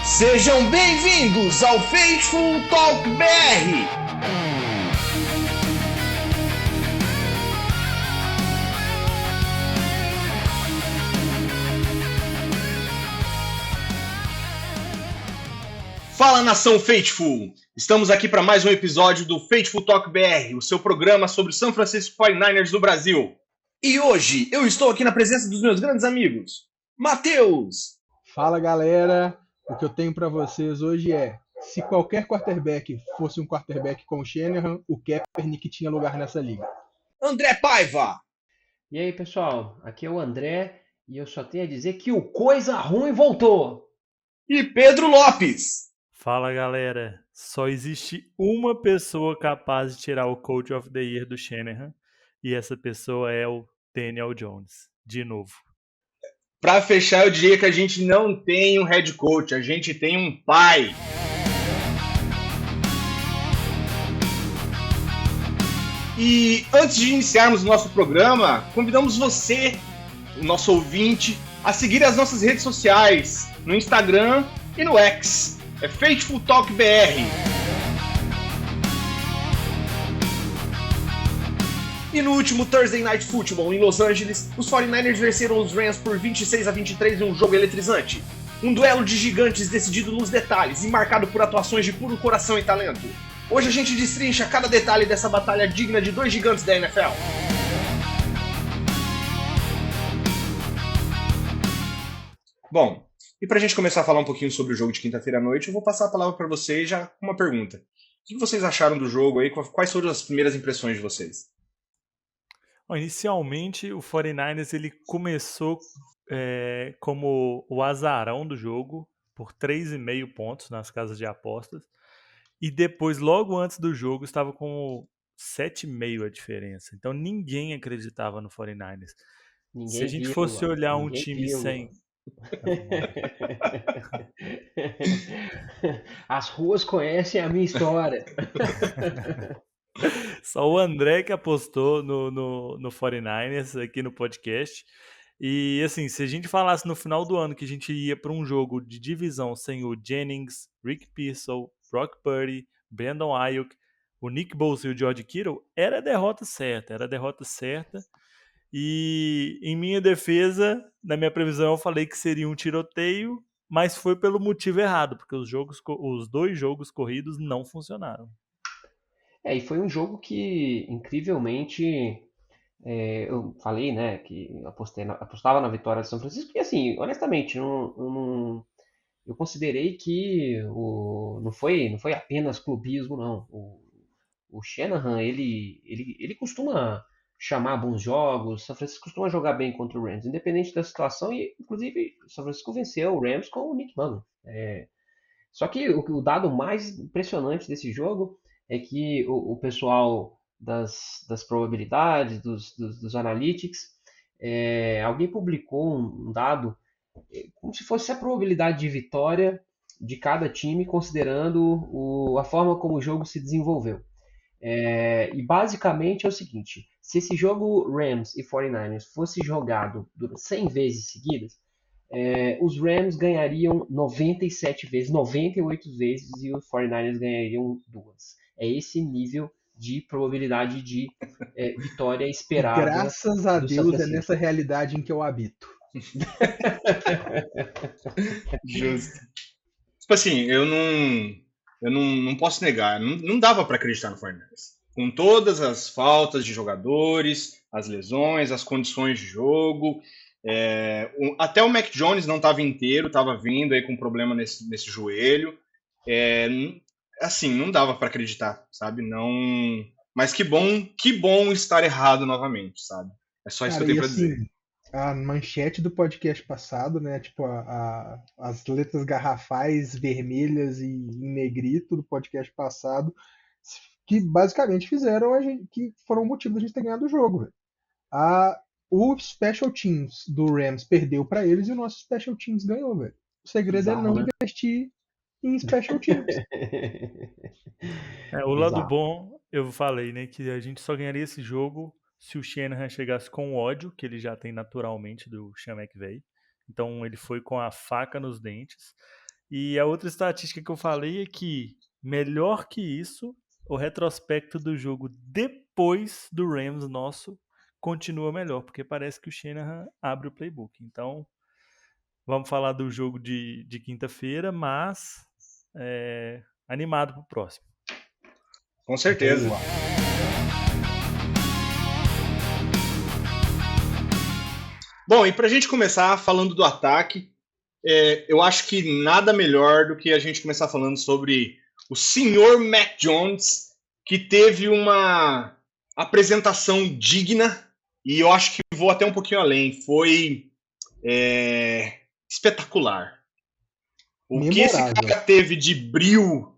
Sejam bem-vindos ao Faithful Talk BR. Fala, nação Faithful! Estamos aqui para mais um episódio do Faithful Talk BR, o seu programa sobre o San Francisco 49ers do Brasil. E hoje eu estou aqui na presença dos meus grandes amigos, Matheus. Fala, galera! O que eu tenho para vocês hoje é: se qualquer quarterback fosse um quarterback com o Shanahan, o Kaepernick tinha lugar nessa liga. André Paiva. E aí, pessoal, aqui é o André e eu só tenho a dizer que o coisa ruim voltou. E Pedro Lopes. Fala, galera. Só existe uma pessoa capaz de tirar o Coach of the Year do Shanahan e essa pessoa é o Daniel Jones, de novo. Para fechar, eu diria que a gente não tem um head coach, a gente tem um pai. E antes de iniciarmos o nosso programa, convidamos você, o nosso ouvinte, a seguir as nossas redes sociais, no Instagram e no X. É Faithful Talk BR. E no último Thursday Night Football em Los Angeles, os 49ers venceram os Rams por 26-23 em um jogo eletrizante. Um duelo de gigantes decidido nos detalhes e marcado por atuações de puro coração e talento. Hoje a gente destrincha cada detalhe dessa batalha digna de dois gigantes da NFL. Bom, e pra gente começar a falar um pouquinho sobre o jogo de quinta-feira à noite, eu vou passar a palavra para vocês já com uma pergunta. O que vocês acharam do jogo aí? Quais foram as primeiras impressões de vocês? Bom, inicialmente, o 49ers ele começou como o azarão do jogo, por 3,5 pontos nas casas de apostas. E depois, logo antes do jogo, estava com 7,5 a diferença. Então, ninguém acreditava no 49ers. Se a gente fosse olhar um time sem... As ruas conhecem a minha história. Só o André que apostou no 49ers aqui no podcast. E assim, se a gente falasse no final do ano que a gente ia para um jogo de divisão sem o Jennings, Rick Pearsall, Brock Purdy, Brandon Ayuk, o Nick Bosa e o George Kittle, era a derrota certa. E em minha defesa, na minha previsão, eu falei que seria um tiroteio, mas foi pelo motivo errado, porque os dois jogos corridos não funcionaram. E foi um jogo que, incrivelmente, eu falei, né, que apostava na vitória de São Francisco, e assim, honestamente, eu considerei que não foi apenas clubismo, não. O Shanahan, ele costuma chamar bons jogos, São Francisco costuma jogar bem contra o Rams, independente da situação, e inclusive São Francisco venceu o Rams com o Nick Mullen. Só que o dado mais impressionante desse jogo é que o pessoal das probabilidades, dos analytics, alguém publicou um dado como se fosse a probabilidade de vitória de cada time, considerando a forma como o jogo se desenvolveu. E basicamente é o seguinte: se esse jogo Rams e 49ers fosse jogado 100 vezes seguidas, os Rams ganhariam 97 vezes, 98 vezes, e os 49ers ganhariam 2. É esse nível de probabilidade de vitória esperada. Graças a Deus é nessa realidade em que eu habito. Justo. Tipo assim, eu não posso negar, não dava para acreditar no 49ers. Com todas as faltas de jogadores, as lesões, as condições de jogo, até o Mac Jones não estava inteiro, estava vindo aí com problema nesse joelho. Assim, não dava para acreditar, sabe? Não. Mas que bom estar errado novamente, sabe? É só isso que eu tenho para dizer. A manchete do podcast passado, né? Tipo, as letras garrafais vermelhas e em negrito do podcast passado, que basicamente que foram o motivo da gente ter ganhado o jogo, velho. O Special Teams do Rams perdeu para eles e o nosso Special Teams ganhou, velho. O segredo é não investir em Special Teams. O lado bom, eu falei, né, que a gente só ganharia esse jogo se o Shanahan chegasse com o ódio, que ele já tem naturalmente do Sean McVay. Então ele foi com a faca nos dentes. E a outra estatística que eu falei é que, melhor que isso, o retrospecto do jogo depois do Rams nosso continua melhor, porque parece que o Shanahan abre o playbook. Então, vamos falar do jogo de quinta-feira, mas animado pro próximo. Com certeza. Boa. Bom, e pra gente começar falando do ataque, eu acho que nada melhor do que a gente começar falando sobre o senhor Mac Jones, que teve uma apresentação digna, e eu acho que vou até um pouquinho além. Foi espetacular. O que esse Memorável. cara teve de brilho,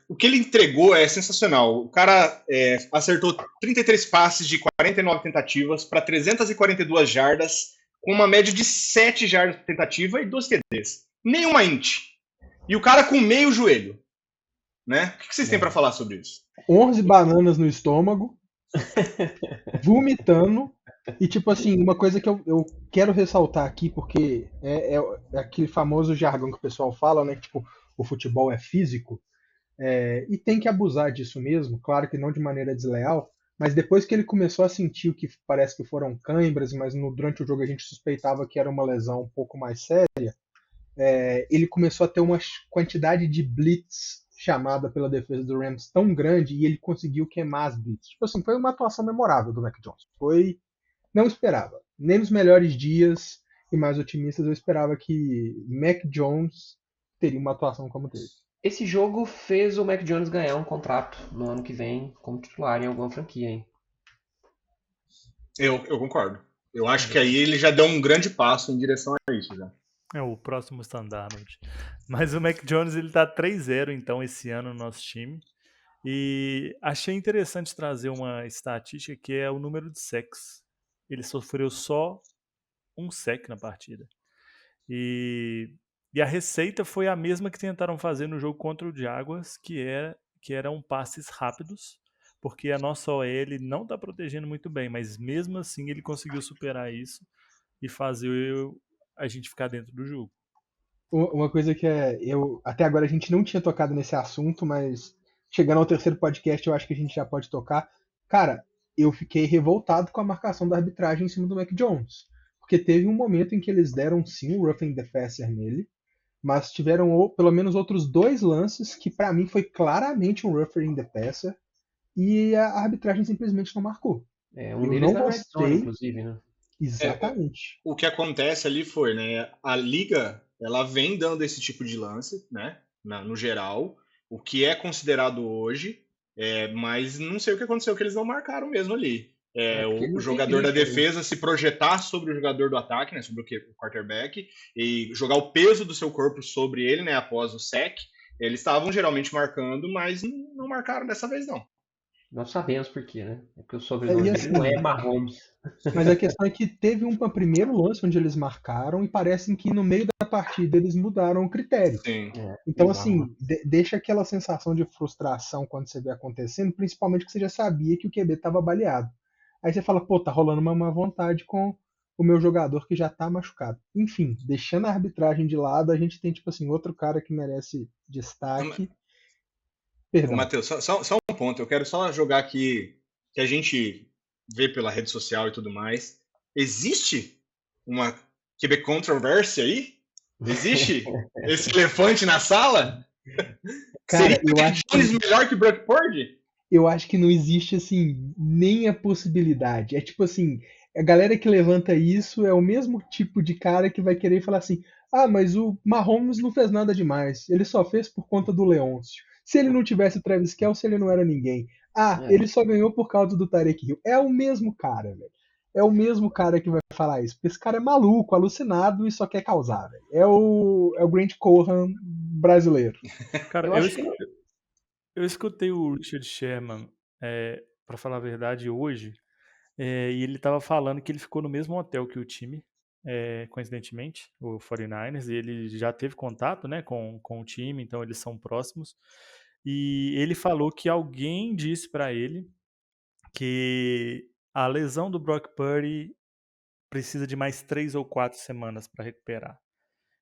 o que ele entregou é sensacional. O cara acertou 33 passes de 49 tentativas para 342 jardas, com uma média de 7 jardas por tentativa e 2 TDs. Nenhuma int. E o cara com meio joelho. Né? O que vocês têm para falar sobre isso? 11 bananas no estômago, vomitando. E, tipo assim, uma coisa que eu quero ressaltar aqui, porque é aquele famoso jargão que o pessoal fala, né? Que, tipo, o futebol é físico. E tem que abusar disso mesmo, claro que não de maneira desleal, mas depois que ele começou a sentir o que parece que foram cãibras, mas durante o jogo a gente suspeitava que era uma lesão um pouco mais séria, ele começou a ter uma quantidade de blitz chamada pela defesa do Rams tão grande e ele conseguiu queimar as blitz. Tipo assim, foi uma atuação memorável do Mac Jones. Não esperava. Nem nos melhores dias e mais otimistas eu esperava que Mac Jones teria uma atuação como teve. Esse jogo fez o Mac Jones ganhar um contrato no ano que vem como titular em alguma franquia, hein? Eu concordo. Eu acho que aí ele já deu um grande passo em direção a isso. Já. É o próximo standard. Mas o Mac Jones ele tá 3-0 então esse ano no nosso time. E achei interessante trazer uma estatística que é o número de sacks. Ele sofreu só um sack na partida. E a receita foi a mesma que tentaram fazer no jogo contra o Jaguars, que eram passes rápidos, porque a nossa OL não está protegendo muito bem, mas mesmo assim ele conseguiu superar isso e fazer a gente ficar dentro do jogo. Uma coisa que até agora a gente não tinha tocado nesse assunto, mas chegando ao terceiro podcast eu acho que a gente já pode tocar. Cara, eu fiquei revoltado com a marcação da arbitragem em cima do Mac Jones. Porque teve um momento em que eles deram sim um roughing the passer nele, mas tiveram pelo menos outros 2 lances que pra mim foi claramente um roughing the passer e a arbitragem simplesmente não marcou. Um Eu deles não na red zone, gostei. inclusive, né? Exatamente. O que acontece ali foi, né? A liga, ela vem dando esse tipo de lance, né? No geral, o que é considerado hoje, mas não sei o que aconteceu, que eles não marcaram mesmo ali. O jogador da defesa se projetar sobre o jogador do ataque, né? Sobre o quarterback, e jogar o peso do seu corpo sobre ele, né? Após o sec. Eles estavam geralmente marcando, mas não marcaram dessa vez, não. Nós sabemos por quê, né? É porque o sobrenome dele não é Mahomes. Mas a questão é que teve um primeiro lance onde eles marcaram e parece que no meio da partida eles mudaram o critério. Sim. Então, assim, deixa aquela sensação de frustração quando você vê acontecendo, principalmente que você já sabia que o QB estava baleado. Aí você fala, pô, tá rolando uma má vontade com o meu jogador que já tá machucado. Enfim, deixando a arbitragem de lado, a gente tem, tipo assim, outro cara que merece destaque. Perdão. Matheus, só um ponto. Eu quero só jogar aqui, que a gente vê pela rede social e tudo mais. Existe uma QB controvérsia aí? Existe esse elefante na sala? Cara, seria eu acho Jones melhor que Brock Purdy? Eu acho que não existe, assim, nem a possibilidade. É tipo assim, a galera que levanta isso é o mesmo tipo de cara que vai querer falar assim, ah, mas o Mahomes não fez nada demais, ele só fez por conta do Leôncio. Se ele não tivesse o Travis Kelce, ele não era ninguém. Ah, ele só ganhou por causa do Tarek Hill. É o mesmo cara, velho. É o mesmo cara que vai falar isso. Porque esse cara é maluco, alucinado e só quer causar, velho. É o Grant Cohan brasileiro. Cara, Eu acho que eu escutei o Richard Sherman, para falar a verdade, hoje, e ele estava falando que ele ficou no mesmo hotel que o time, coincidentemente, o 49ers, e ele já teve contato, né, com o time, então eles são próximos. E ele falou que alguém disse para ele que a lesão do Brock Purdy precisa de mais 3 ou 4 semanas para recuperar.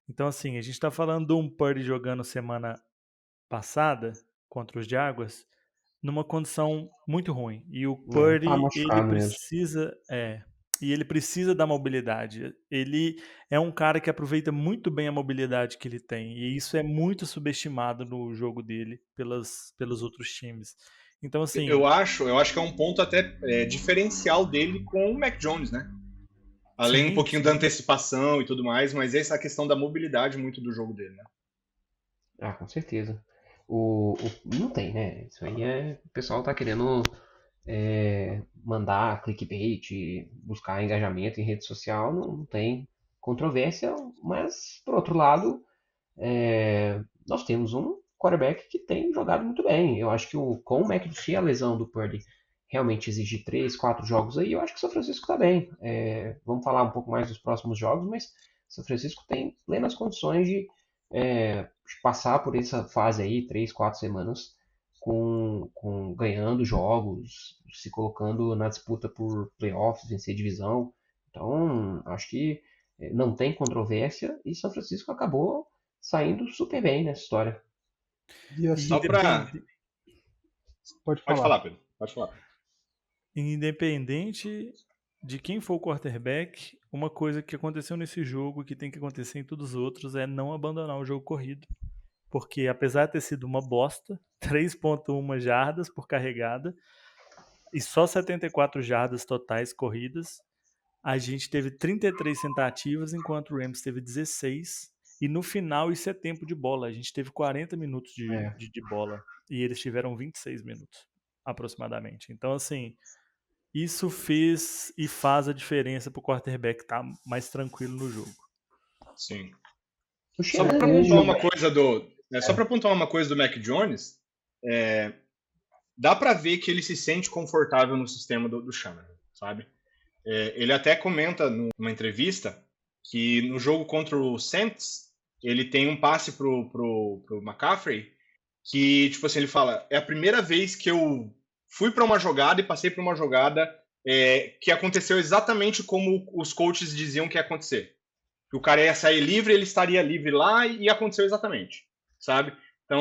Então, assim, a gente está falando de um Purdy jogando semana passada contra os Jaguars numa condição muito ruim. E o Tá Purdy, ele machucado mesmo. precisa da mobilidade. Ele é um cara que aproveita muito bem a mobilidade que ele tem. E isso é muito subestimado no jogo dele pelos outros times. Então, assim, Eu acho que é um ponto até diferencial dele com o Mac Jones, né? Além um sim, pouquinho da antecipação e tudo mais, mas essa é a questão da mobilidade muito do jogo dele, né? Ah, com certeza. Não tem, né? Isso aí o pessoal tá querendo mandar clickbait, buscar engajamento em rede social, não tem controvérsia, mas por outro lado, nós temos um quarterback que tem jogado muito bem. Eu acho que com o Mac, se a lesão do Purdy realmente exigir 3, 4 jogos aí, eu acho que o São Francisco está bem. Vamos falar um pouco mais dos próximos jogos, mas o São Francisco tem plenas condições de passar por essa fase aí, 3, 4 semanas, ganhando jogos, se colocando na disputa por playoffs, vencer divisão. Então, acho que não tem controvérsia e São Francisco acabou saindo super bem nessa história. E assim, Só pra... pode Pode falar. falar, Pedro. Pode falar. independente de quem for o quarterback, uma coisa que aconteceu nesse jogo, que tem que acontecer em todos os outros, é não abandonar o jogo corrido. Porque apesar de ter sido uma bosta, 3.1 jardas por carregada e só 74 jardas totais corridas, a gente teve 33 tentativas, enquanto o Rams teve 16. E no final isso é tempo de bola. A gente teve 40 minutos de bola e eles tiveram 26 minutos, aproximadamente. Então, assim, isso fez e faz a diferença pro quarterback estar mais tranquilo no jogo. Sim. Só Só para pontuar uma coisa só para pontuar uma coisa do Mac Jones, dá para ver que ele se sente confortável no sistema do Shanahan, sabe? Ele até comenta numa entrevista que no jogo contra o Saints ele tem um passe pro McCaffrey que, tipo assim, ele fala, é a primeira vez que eu fui para uma jogada e passei por uma jogada que aconteceu exatamente como os coaches diziam que ia acontecer. Que o cara ia sair livre, ele estaria livre lá e aconteceu exatamente, sabe? Então,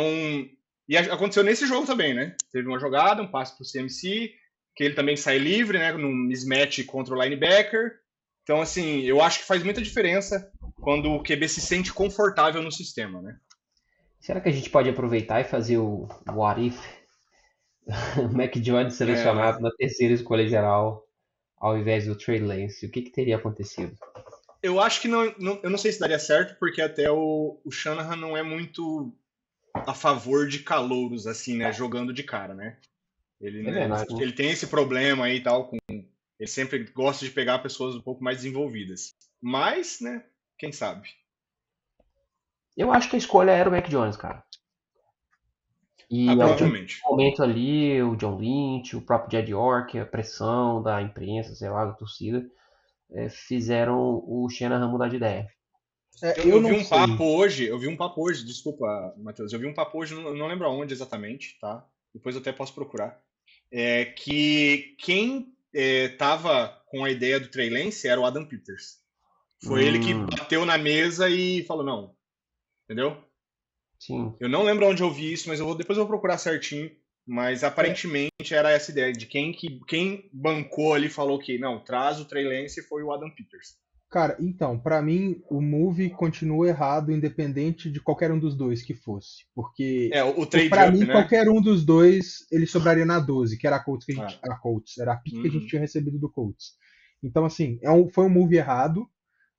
e aconteceu nesse jogo também, né? Teve uma jogada, um passe pro CMC, que ele também sai livre, né? Num mismatch contra o linebacker. Então, assim, eu acho que faz muita diferença quando o QB se sente confortável no sistema, né? Será que a gente pode aproveitar e fazer o What If? O Mac Jones selecionado na terceira escolha geral, ao invés do Trey Lance. O que teria acontecido? Eu acho que eu não sei se daria certo, porque até o Shanahan não é muito a favor de calouros, assim, né? Jogando de cara, né? Ele tem esse problema aí e tal. Ele sempre gosta de pegar pessoas um pouco mais desenvolvidas. Mas, né? Quem sabe? Eu acho que a escolha era o Mac Jones, cara. E provavelmente. No momento ali, o John Lynch, o próprio Jed York, a pressão da imprensa, sei lá, da torcida, fizeram o Shanahan mudar de ideia. Eu vi um papo hoje, desculpa, Matheus, eu vi um papo hoje, não lembro aonde exatamente, tá? Depois eu até posso procurar. Que quem tava com a ideia do Trey Lance era o Adam Peters. Foi ele que bateu na mesa e falou, não. Entendeu? Sim. Eu não lembro onde eu vi isso, mas depois eu vou procurar certinho. Mas aparentemente era essa ideia de quem bancou ali falou que não, traz o Trey Lance foi o Adam Peters. Cara, então, pra mim, o move continua errado, independente de qualquer um dos dois que fosse. Porque, o trade pra up, mim, né? qualquer um dos dois, ele sobraria na 12, que era a Colts era a pick que a gente Uhum. tinha recebido do Colts. Então, assim, foi um move errado,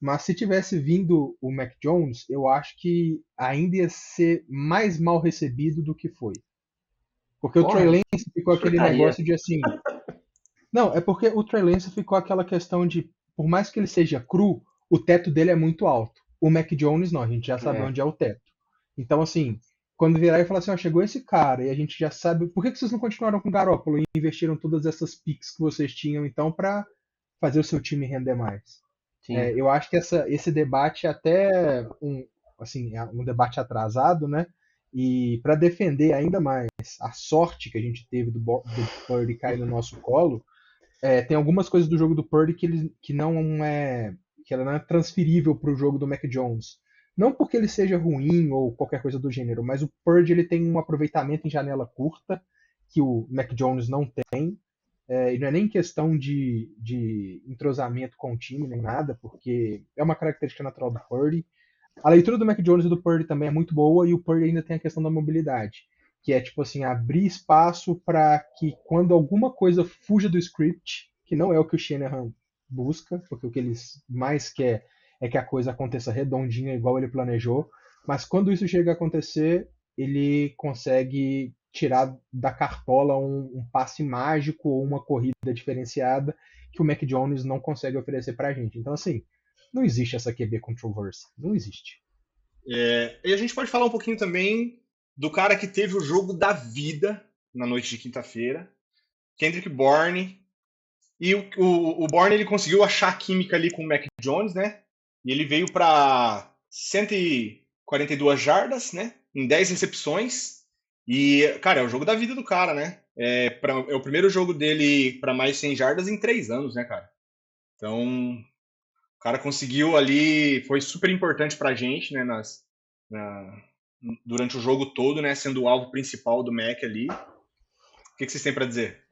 mas se tivesse vindo o Mac Jones, eu acho que ainda ia ser mais mal recebido do que foi. Porque o Trey Lance ficou aquele negócio de assim. Não, é porque o Trey Lance ficou aquela questão de, por mais que ele seja cru, o teto dele é muito alto. O Mac Jones não, a gente já sabe onde é o teto. Então, assim, quando virar e falar assim, ó, chegou esse cara e a gente já sabe. Por que vocês não continuaram com o Garoppolo e investiram todas essas picks que vocês tinham, então, pra fazer o seu time render mais? Eu acho que esse debate é até um debate atrasado, né? E para defender ainda mais a sorte que a gente teve do Purdy cair no nosso colo, tem algumas coisas do jogo do Purdy que não é que ela não é transferível para o jogo do Mac Jones. Não porque ele seja ruim ou qualquer coisa do gênero, mas o Purdy ele tem um aproveitamento em janela curta que o Mac Jones não tem. E não é nem questão de entrosamento com o time, nem nada, porque é uma característica natural do Purdy. A leitura do Mac Jones e do Purdy também é muito boa, e o Purdy ainda tem a questão da mobilidade, que é tipo assim, abrir espaço para que quando alguma coisa fuja do script, que não é o que o Shanahan busca, porque o que ele mais quer é que a coisa aconteça redondinha, igual ele planejou, mas quando isso chega a acontecer, ele consegue tirar da cartola um passe mágico ou uma corrida diferenciada que o Mac Jones não consegue oferecer pra gente. Então, assim, não existe essa QB controversy. Não existe. E a gente pode falar um pouquinho também do cara que teve o jogo da vida na noite de quinta-feira, Kendrick Bourne. E o Bourne ele conseguiu achar a química ali com o Mac Jones, né? E ele veio para 142 jardas, né? Em 10 recepções. E, cara, é o jogo da vida do cara, né? É o primeiro jogo dele para mais 100 jardas em 3 anos, né, cara? Então, o cara conseguiu ali, foi super importante pra gente, né? Durante o jogo todo, né? Sendo o alvo principal do Mac ali. O que vocês têm para dizer?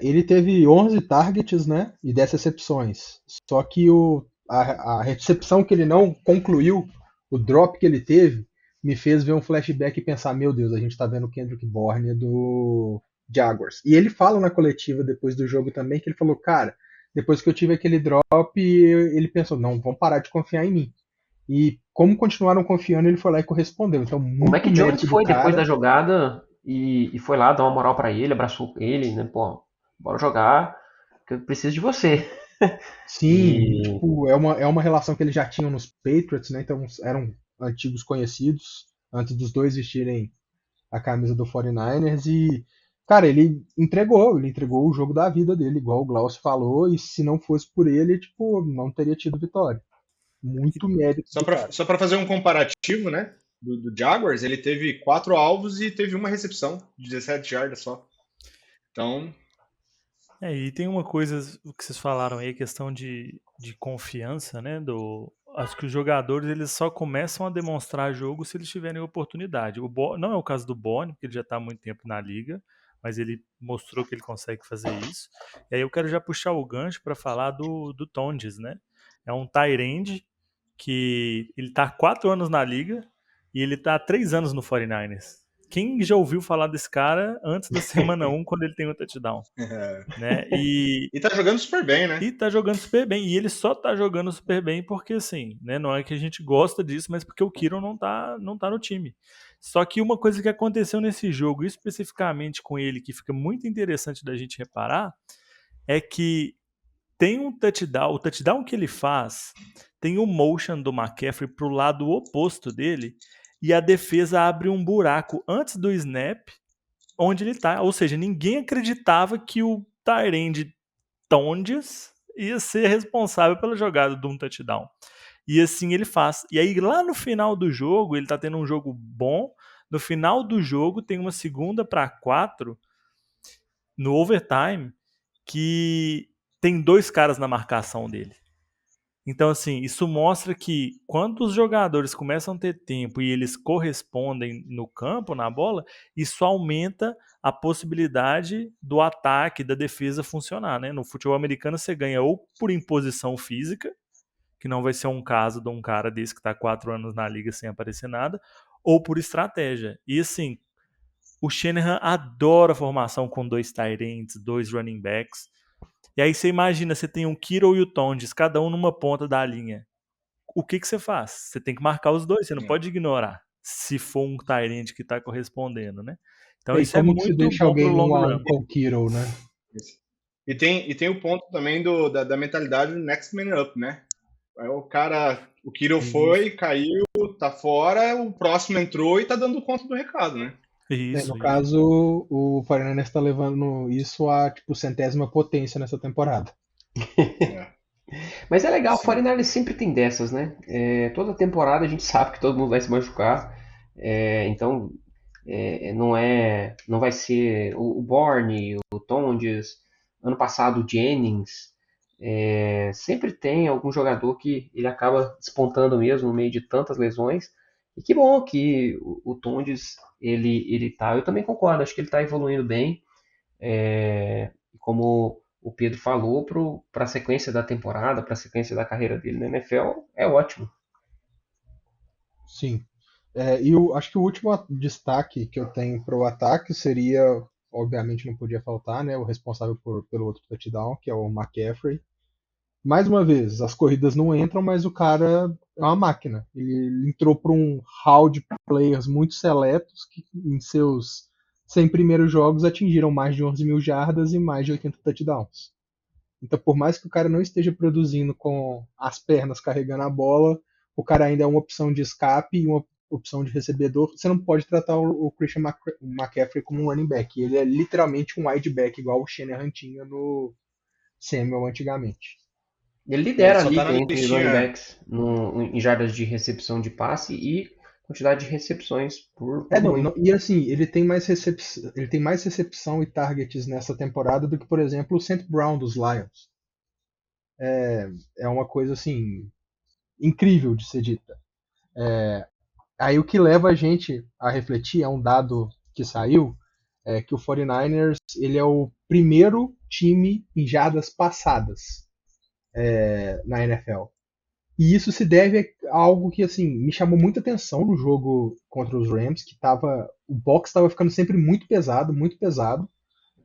Ele teve 11 targets, né? E 10 recepções. Só que a recepção que ele não concluiu, o drop que ele teve, me fez ver um flashback e pensar, meu Deus, a gente tá vendo o Kendrick Bourne do Jaguars. E ele fala na coletiva depois do jogo também, que ele falou, cara, depois que eu tive aquele drop, ele pensou, não, vamos parar de confiar em mim. E como continuaram confiando, ele foi lá e correspondeu. Então, muito O Mac Jones mérito do foi depois cara. da jogada e foi lá dar uma moral pra ele, abraçou ele, né? Pô, bora jogar, que eu preciso de você. Sim, E tipo, é uma relação que eles já tinham nos Patriots, né? Então eram antigos conhecidos antes dos dois vestirem a camisa do 49ers e, cara, ele entregou o jogo da vida dele, igual o Glaucio falou, e se não fosse por ele, tipo, não teria tido vitória. Muito mérito do cara. Só para fazer um comparativo, né? Do Jaguars, ele teve 4 alvos e teve uma recepção de 17 jardas só. Então, E tem uma coisa que vocês falaram aí, questão de confiança, né? Acho que os jogadores eles só começam a demonstrar jogo se eles tiverem oportunidade. Não é o caso do Boni, porque ele já está há muito tempo na liga, mas ele mostrou que ele consegue fazer isso. E aí eu quero já puxar o gancho para falar do Tondes, né? É um tight end que ele está há 4 anos na liga e ele está há 3 anos no 49ers. Quem já ouviu falar desse cara antes da semana 1, quando ele tem o touchdown? Né? E tá jogando super bem, né? E tá jogando super bem. E ele só tá jogando super bem porque, assim, né? Não é que a gente gosta disso, mas porque o Kiro não tá no time. Só que uma coisa que aconteceu nesse jogo, especificamente com ele, que fica muito interessante da gente reparar, é que tem um touchdown. O touchdown que ele faz tem o motion do McCaffrey pro lado oposto dele e a defesa abre um buraco antes do snap onde ele tá. Ou seja, ninguém acreditava que o tight end Tondes ia ser responsável pela jogada de um touchdown. E assim ele faz. E aí lá no final do jogo, ele tá tendo um jogo bom. No final do jogo tem uma 2ª para 4 no overtime que tem 2 caras na marcação dele. Então, assim, isso mostra que quando os jogadores começam a ter tempo e eles correspondem no campo, na bola, isso aumenta a possibilidade do ataque, da defesa funcionar, né? No futebol americano você ganha ou por imposição física, que não vai ser um caso de um cara desse que está 4 anos na liga sem aparecer nada, ou por estratégia. E assim, o Shanahan adora a formação com 2 tight ends, 2 running backs. E aí você imagina, você tem um Kittle e o Tondes, cada um numa ponta da linha. O que você faz? Você tem que marcar os dois, você não pode ignorar se for um tight end que está correspondendo, né? Então E isso é como que se muito deixa bom pro alguém long um a run. um com o Kittle, né? E tem o ponto também da mentalidade do next man up, né? Aí o Kiro foi, caiu, tá fora, o próximo entrou e tá dando conta do recado, né? No caso, o 49ers está levando isso a tipo 100ª potência nessa temporada. Mas é legal, o 49ers sempre tem dessas, né? Toda temporada a gente sabe que todo mundo vai se machucar. Então não vai ser o Bourne, o Tondes, ano passado o Jennings. Sempre tem algum jogador que ele acaba despontando mesmo no meio de tantas lesões. E que bom que o Tondes ele tá. Eu também concordo, acho que ele está evoluindo bem. Como o Pedro falou, para a sequência da temporada, para a sequência da carreira dele na NFL, é ótimo. Sim. Acho que o último destaque que eu tenho para o ataque seria, obviamente não podia faltar, né, o responsável pelo outro touchdown, que é o McCaffrey. Mais uma vez, as corridas não entram, mas o cara é uma máquina. Ele entrou para um hall de players muito seletos que em seus 100 primeiros jogos atingiram mais de 11 mil jardas e mais de 80 touchdowns. Então, por mais que o cara não esteja produzindo com as pernas carregando a bola, o cara ainda é uma opção de escape e uma opção de recebedor. Você não pode tratar o Christian McCaffrey como um running back. Ele é literalmente um wide back, igual o Shanahan tinha no Samuel antigamente. Ele Ele lidera a só tá liga na entre running listinha. backs em jardas de recepção de passe e quantidade de recepções por muito. E assim, ele tem mais recepção e targets nessa temporada do que, por exemplo, o St. Brown dos Lions. É uma coisa assim incrível de ser dita. Aí o que leva a gente a refletir é um dado que saiu, que o 49ers ele é o primeiro time em jardas passadas na NFL. E isso se deve a algo que assim me chamou muita atenção no jogo contra os Rams, que o box estava ficando sempre muito pesado, muito pesado.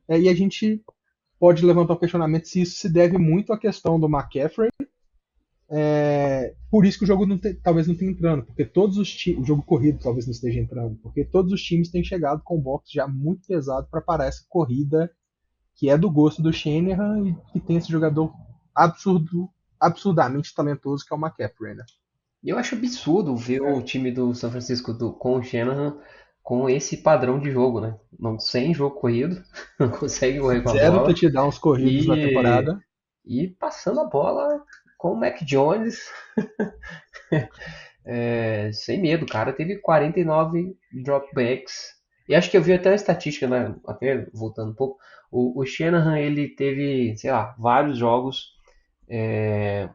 E a gente pode levantar o questionamento se isso se deve muito à questão do McCaffrey. Por isso que o jogo talvez não tenha entrando, porque todos os times, o jogo corrido talvez não esteja entrando, porque todos os times têm chegado com o box já muito pesado para parar essa corrida que é do gosto do Shanahan e que tem esse jogador absurdamente talentoso que é o McCaffrey, né? Eu acho absurdo ver o time do São Francisco com o Shanahan com esse padrão de jogo, né? Não, sem jogo corrido, não consegue correr com a Zero bola touchdowns corridos na e, temporada. e passando a bola com o Mac Jones sem medo. O cara teve 49 dropbacks. E acho que eu vi até a estatística, né? Até voltando um pouco, o Shanahan ele teve, sei lá, vários jogos,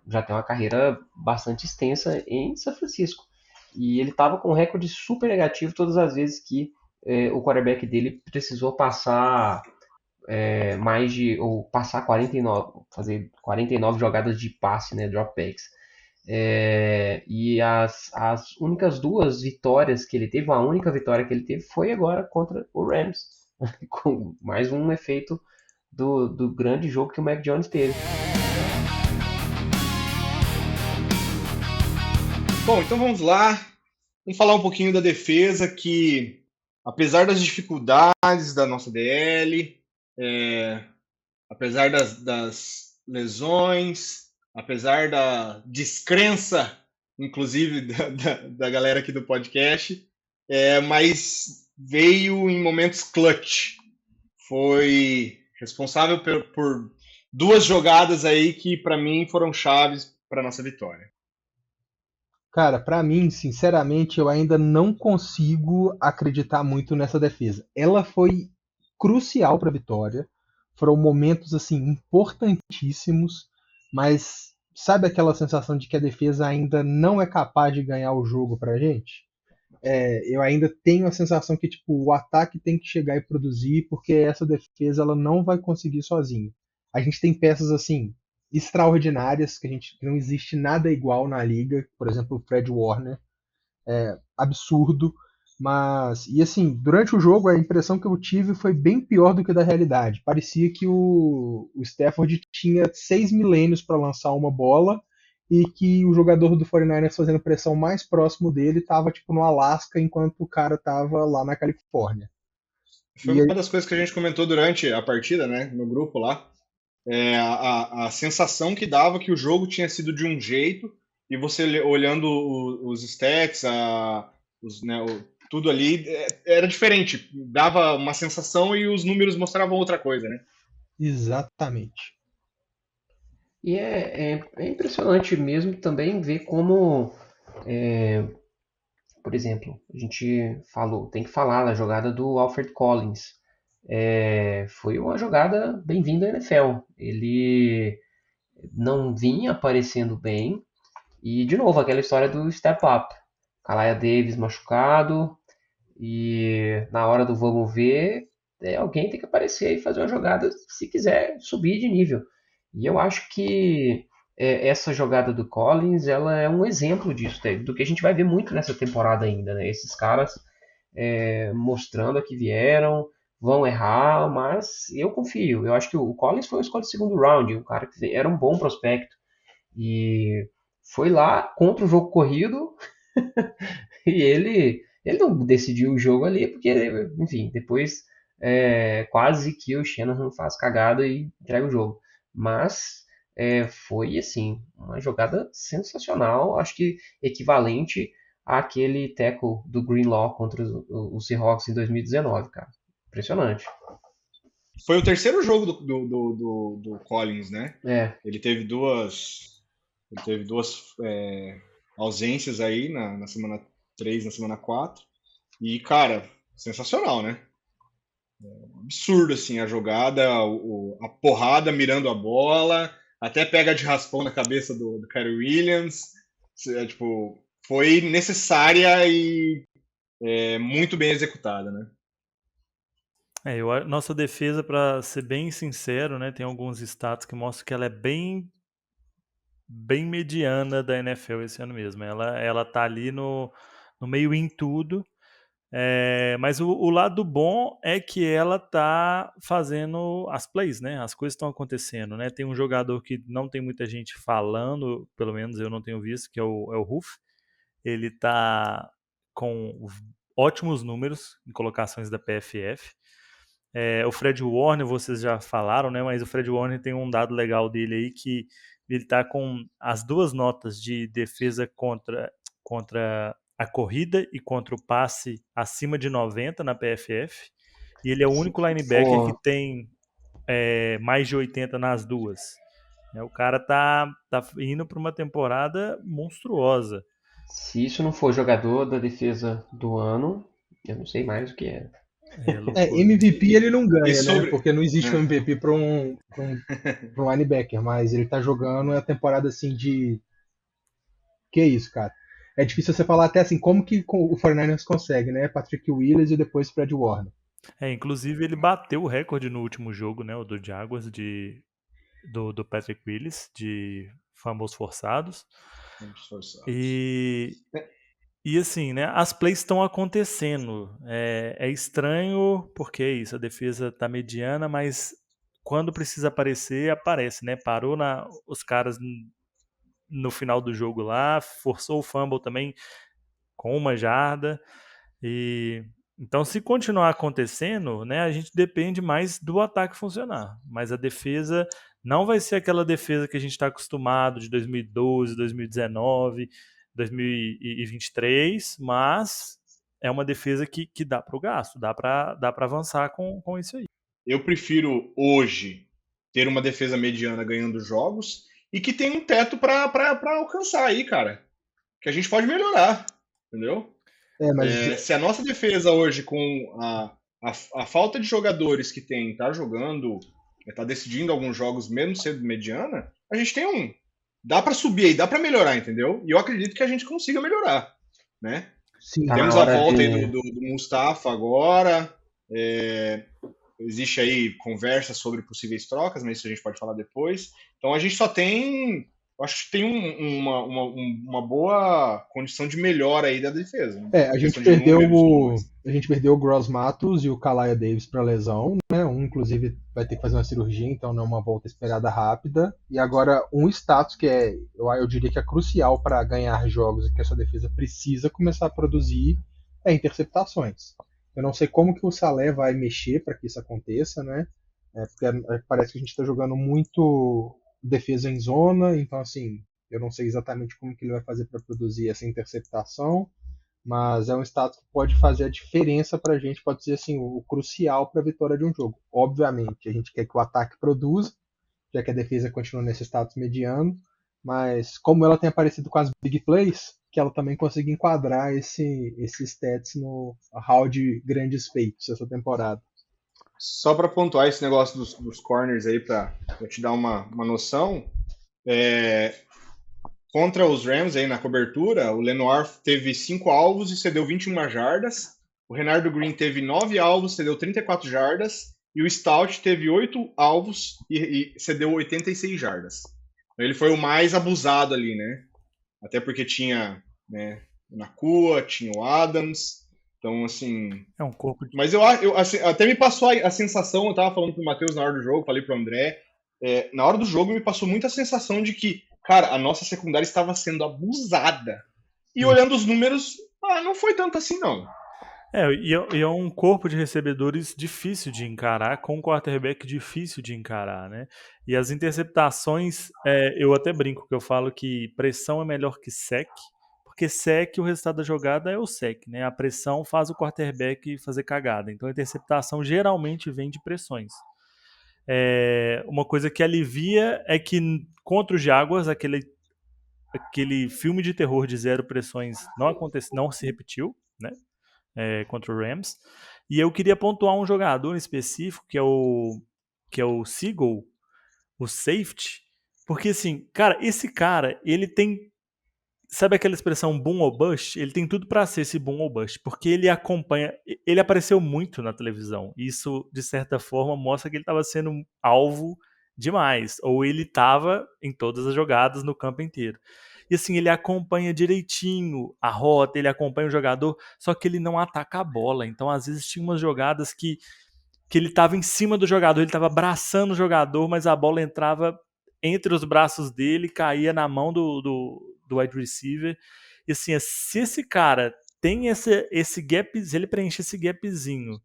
já tem uma carreira bastante extensa em São Francisco. E ele estava com um recorde super negativo todas as vezes que o quarterback dele precisou passar ou passar 49, fazer 49 jogadas de passe, né, dropbacks. E as únicas duas vitórias que ele teve, a única vitória que ele teve foi agora contra o Rams, com mais um efeito do grande jogo que o Mac Jones teve. Bom, então vamos lá. Vamos falar um pouquinho da defesa que, apesar das dificuldades da nossa DL, apesar das lesões, apesar da descrença, inclusive da galera aqui do podcast, mas veio em momentos clutch. Foi responsável por duas jogadas aí que, para mim, foram chaves para nossa vitória. Cara, pra mim, sinceramente, eu ainda não consigo acreditar muito nessa defesa. Ela foi crucial pra vitória. Foram momentos assim importantíssimos, mas sabe aquela sensação de que a defesa ainda não é capaz de ganhar o jogo pra gente? Eu ainda tenho a sensação que tipo o ataque tem que chegar e produzir, porque essa defesa ela não vai conseguir sozinha. A gente tem peças assim extraordinárias que não existe nada igual na liga, por exemplo, o Fred Warner, absurdo, mas e assim, durante o jogo a impressão que eu tive foi bem pior do que da realidade. Parecia que o Stafford tinha 6 milênios para lançar uma bola e que o jogador do 49ers fazendo pressão mais próximo dele estava tipo no Alasca enquanto o cara estava lá na Califórnia. Foi E uma das coisas que a gente comentou durante a partida, né, no grupo lá. A sensação que dava que o jogo tinha sido de um jeito e você olhando os stats, tudo ali, era diferente. Dava uma sensação e os números mostravam outra coisa, né? exatamente. E é impressionante mesmo também ver como, por exemplo, a gente falou, tem que falar da jogada do Alfred Collins. foi uma jogada bem-vinda à NFL. Ele não vinha aparecendo bem, e de novo, aquela história do step up. Kalaya Davis machucado, e na hora do vamos ver, alguém tem que aparecer e fazer uma jogada se quiser subir de nível. E eu acho que essa jogada do Collins, ela é um exemplo disso, do que a gente vai ver muito nessa temporada ainda, né? Esses caras mostrando a que vieram, vão errar, mas eu confio. Eu acho que o Collins foi uma escolha de segundo round, um cara que era um bom prospecto e foi lá contra o jogo corrido e ele não decidiu o jogo ali, porque, enfim, depois quase que o Shanahan faz cagada e entrega o jogo. Mas foi, assim, uma jogada sensacional, acho que equivalente àquele tackle do Greenlaw contra os Seahawks em 2019, cara. Impressionante. Foi o terceiro jogo do Collins, né? É, Ele teve duas ausências aí na semana 3, na semana 4. E, cara, sensacional, né? Absurdo, assim, a jogada, a porrada mirando a bola, até pega de raspão na cabeça do Kyrie Williams. Tipo, foi necessária e muito bem executada, né? Nossa defesa, para ser bem sincero, né, tem alguns status que mostram que ela é bem mediana da NFL esse ano mesmo. Ela tá ali no meio em tudo. Mas o lado bom é que ela tá fazendo as plays, né? As coisas estão acontecendo, né? Tem um jogador que não tem muita gente falando, pelo menos eu não tenho visto, que é o Ruff. Ele tá com ótimos números em colocações da PFF. O Fred Warner, vocês já falaram, né? Mas o Fred Warner tem um dado legal dele aí que ele tá com as duas notas de defesa contra a corrida e contra o passe acima de 90 na PFF. E ele é o único linebacker que pô, tem mais de 80 nas duas. O cara tá indo para uma temporada monstruosa. se isso não for jogador da defesa do ano, eu não sei mais o que é. É loucura. MVP ele não E ganha, né? sobre. Porque não existe um MVP para um linebacker, mas ele tá jogando a temporada assim de. Que isso, cara? É difícil você falar até assim, como que o 49ers consegue, né? Patrick Willis e depois Fred Warner. Inclusive ele bateu o recorde no último jogo, né? O do Jaguars do Patrick Willis, de fumbles forçados. E, e assim, né? As plays estão acontecendo. É estranho porque é isso, a defesa tá mediana, mas quando precisa aparecer, aparece, né? Parou os caras no final do jogo lá, forçou o fumble também com 1 jarda. E então, se continuar acontecendo, né, a gente depende mais do ataque funcionar. Mas a defesa não vai ser aquela defesa que a gente está acostumado de 2012, 2019, 2023, mas é uma defesa que dá para o gasto, dá para avançar com isso aí. Eu prefiro hoje ter uma defesa mediana ganhando jogos e que tem um teto para alcançar aí, cara. Que a gente pode melhorar, entendeu? Mas Se a nossa defesa hoje, com a falta de jogadores que tem, tá jogando, tá decidindo alguns jogos mesmo sendo mediana, a gente tem um. Dá para subir aí, dá para melhorar, entendeu? E eu acredito que a gente consiga melhorar, né? sim, Tá Temos na a hora volta aí de. do Mustafa agora. Existe aí conversa sobre possíveis trocas, mas isso a gente pode falar depois. Então a gente só tem. Acho que tem uma boa condição de melhora aí da defesa. Né? a gente Questão de perdeu números e tudo mais. a gente perdeu o Gross Matos e o Kalaya Davis para lesão, né? Um inclusive vai ter que fazer uma cirurgia, então não é uma volta esperada rápida. E agora um status que eu diria que é crucial para ganhar jogos e que essa defesa precisa começar a produzir é interceptações. Eu não sei como que o Saleh vai mexer para que isso aconteça, né? Porque parece que a gente está jogando muito defesa em zona, então assim, eu não sei exatamente como que ele vai fazer para produzir essa interceptação, mas é um status que pode fazer a diferença para a gente, pode ser assim, o crucial para a vitória de um jogo. Obviamente, a gente quer que o ataque produza, já que a defesa continua nesse status mediano, mas como ela tem aparecido com as big plays, que ela também consiga enquadrar esse stats no hall de grandes feitos essa temporada. Só para pontuar esse negócio dos corners aí, para te dar uma noção, contra os Rams aí na cobertura, o Lenoir teve 5 alvos e cedeu 21 jardas. O Renardo Green teve 9 alvos, cedeu 34 jardas. E o Stout teve 8 alvos e cedeu 86 jardas. Ele foi o mais abusado ali, né? Até porque tinha, né, o Nakua, tinha o Adams. Então, assim... É um corpo de... Mas eu assim, até me passou a sensação, eu tava falando pro Matheus na hora do jogo, falei pro André, na hora do jogo me passou muita sensação de que, cara, a nossa secundária estava sendo abusada. E olhando os números, não foi tanto assim, não. E é um corpo de recebedores difícil de encarar, com um quarterback difícil de encarar, né? E as interceptações, eu até brinco que eu falo que pressão é melhor que sec, porque sec, o resultado da jogada é o sec, né? A pressão faz o quarterback fazer cagada. Então a interceptação geralmente vem de pressões. Uma coisa que alivia é que contra os Jaguars, aquele filme de terror de 0 pressões não se repetiu, né? Contra o Rams. E eu queria pontuar um jogador específico, que é o Seagull, o safety, porque assim, cara, esse cara, ele tem, sabe aquela expressão boom ou bust? Ele tem tudo pra ser esse boom ou bust, porque ele apareceu muito na televisão. Isso, de certa forma, mostra que ele estava sendo alvo demais, ou ele estava em todas as jogadas no campo inteiro. E assim, ele acompanha direitinho a rota, ele acompanha o jogador, só que ele não ataca a bola. Então, às vezes, tinha umas jogadas que ele estava em cima do jogador, ele estava abraçando o jogador, mas a bola entrava entre os braços dele, caía na mão do wide receiver. E assim, se esse cara tem esse gap, se ele preenche esse gapzinho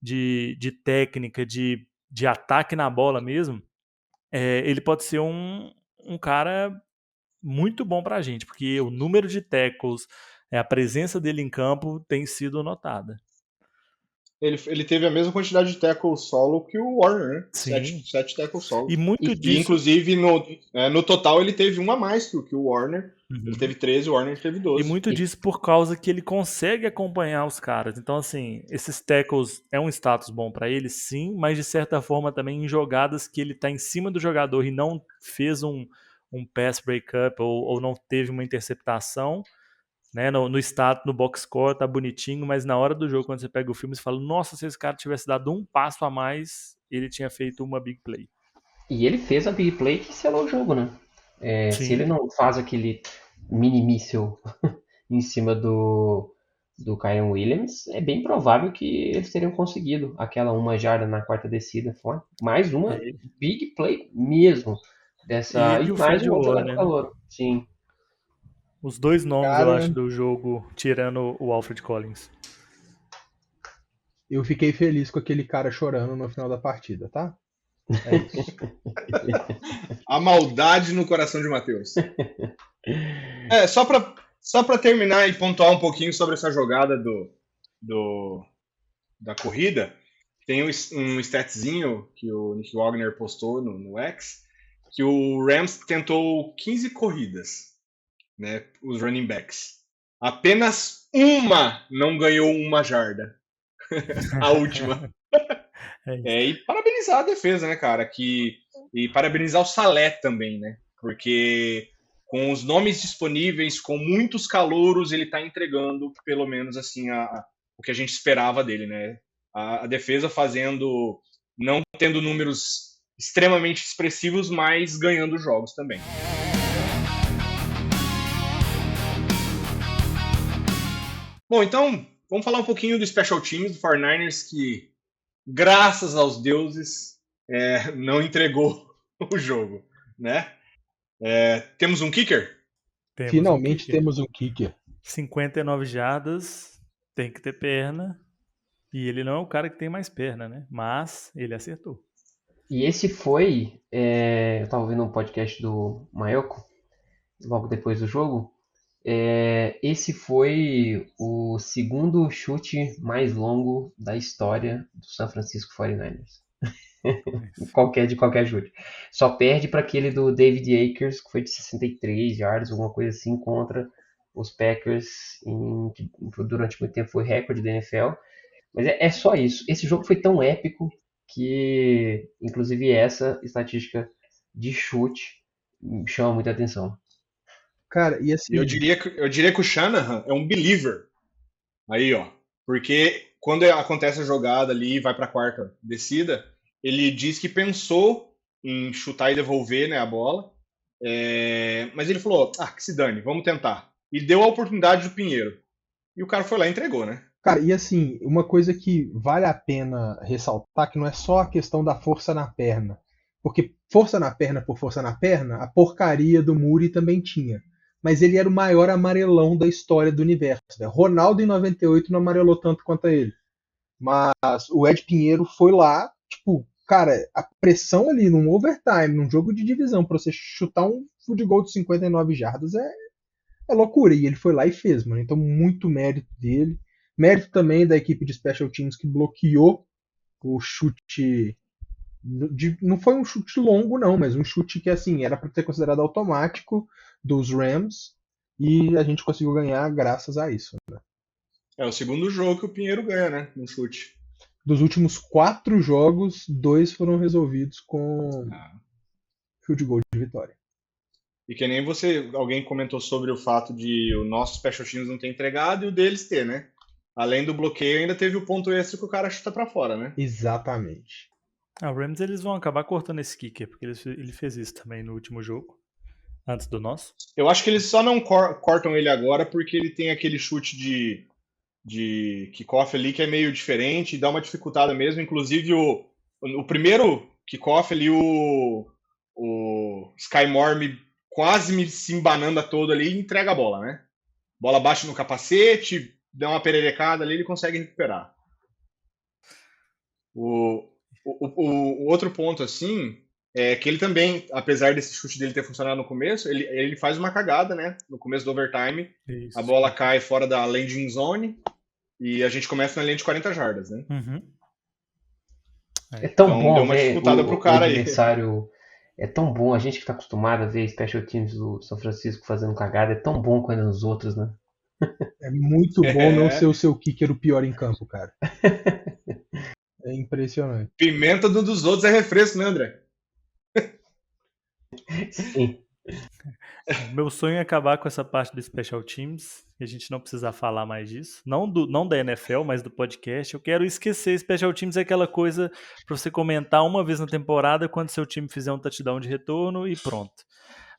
de técnica, de ataque na bola mesmo, ele pode ser um cara muito bom pra gente, porque o número de tackles, a presença dele em campo tem sido notada. Ele teve a mesma quantidade de tackles solo que o Warner, né? Sim. 7 tackles solo. E inclusive, no total, ele teve um a mais que o Warner. Uhum. Ele teve 13, o Warner teve 12. E muito disso por causa que ele consegue acompanhar os caras. Então, assim, esses tackles é um status bom pra ele, sim, mas de certa forma também em jogadas que ele tá em cima do jogador e não fez um pass breakup ou não teve uma interceptação, né? No status, no box score, tá bonitinho, mas na hora do jogo, quando você pega o filme, você fala, nossa, se esse cara tivesse dado um passo a mais, ele tinha feito uma big play. E ele fez a big play que selou o jogo, né? Se ele não faz aquele mini míssil em cima do Kyren Williams, é bem provável que eles teriam conseguido aquela 1 jarda na quarta descida. Foi mais uma big play mesmo. E mais um outro jogador calor. Sim. Os dois nomes, eu acho, do jogo, tirando o Alfred Collins. Eu fiquei feliz com aquele cara chorando no final da partida, tá? É isso. A maldade no coração de Matheus. Só pra terminar e pontuar um pouquinho sobre essa jogada da corrida, tem um statzinho que o Nick Wagner postou no X, que o Rams tentou 15 corridas, né, os running backs. Apenas uma não ganhou 1 jarda. A última. E parabenizar a defesa, né, cara? E parabenizar o Saleh também, né? Porque com os nomes disponíveis, com muitos calouros, ele tá entregando, pelo menos, assim, o que a gente esperava dele, né? A defesa não tendo números extremamente expressivos, mas ganhando jogos também. Bom, então, vamos falar um pouquinho do Special Teams do 49ers, que, graças aos deuses, não entregou o jogo, né? Temos um kicker? Finalmente temos um kicker. 59 jardas, tem que ter perna. E ele não é o cara que tem mais perna, né? Mas ele acertou. E esse foi... eu tava ouvindo um podcast do Mayoko, logo depois do jogo. Esse foi o segundo chute mais longo da história do San Francisco 49ers. de qualquer chute. Só perde para aquele do David Akers, que foi de 63 yards, alguma coisa assim, contra os Packers, que durante muito tempo foi recorde da NFL. Mas é só isso. Esse jogo foi tão épico que, inclusive, essa estatística de chute me chama muita atenção. Cara, e E assim, eu diria que o Shanahan é um believer. Aí, ó. Porque quando acontece a jogada ali e vai para a quarta descida, ele diz que pensou em chutar e devolver, né, a bola. Mas ele falou: ah, que se dane, vamos tentar. E deu a oportunidade do Pinheiro. E o cara foi lá e entregou, né? cara, e assim, uma coisa que vale a pena ressaltar que não é só a questão da força na perna. Porque força na perna por força na perna, a porcaria do Muri também tinha. Mas ele era o maior amarelão da história do universo. Né? Ronaldo em 98 não amarelou tanto quanto ele. Mas o Ed Pinheiro foi lá, tipo, cara, a pressão ali num overtime, num jogo de divisão, pra você chutar um field goal de 59 jardas é loucura. E ele foi lá e fez, mano. Então, muito mérito dele. Mérito também da equipe de Special Teams que bloqueou o chute. Não foi um chute longo, não, mas um chute que, assim, era para ser considerado automático dos Rams. E a gente conseguiu ganhar graças a isso. Né? É o segundo jogo que o Pinheiro ganha, né? No chute. Dos últimos 4 jogos, 2 foram resolvidos com field goal de vitória. E que nem alguém comentou sobre o fato de o nosso Special Teams não ter entregado e o deles ter, né? Além do bloqueio, ainda teve o ponto extra que o cara chuta pra fora, né? Exatamente. O Rams eles vão acabar cortando esse kicker, porque ele fez isso também no último jogo, antes do nosso. Eu acho que eles só não cortam ele agora porque ele tem aquele chute de kickoff ali que é meio diferente e dá uma dificultada mesmo. Inclusive, o primeiro kickoff ali, o Sky Moore quase me se embanando todo ali e entrega a bola, né? Bola bate no capacete, dá uma pererecada ali, ele consegue recuperar. O outro ponto, assim, é que ele também, apesar desse chute dele ter funcionado no começo, ele faz uma cagada, né? No começo do overtime, Isso. a bola cai fora da landing zone e a gente começa na linha de 40 jardas, né? Uhum. É tão Então, bom deu uma ver dificultada pro cara o aí. adversário. É tão bom, a gente que tá acostumado a ver Special Teams do São Francisco fazendo cagada, é tão bom quando é nos outros, né? É muito bom não ser o seu kicker o pior em campo, cara. É impressionante. Pimenta dos outros é refresco, né, André? Sim. Meu sonho é acabar com essa parte do Special Teams, e a gente não precisar falar mais disso. Não da NFL, mas do podcast. Eu quero esquecer. Special Teams é aquela coisa para você comentar uma vez na temporada quando seu time fizer um touchdown de retorno e pronto.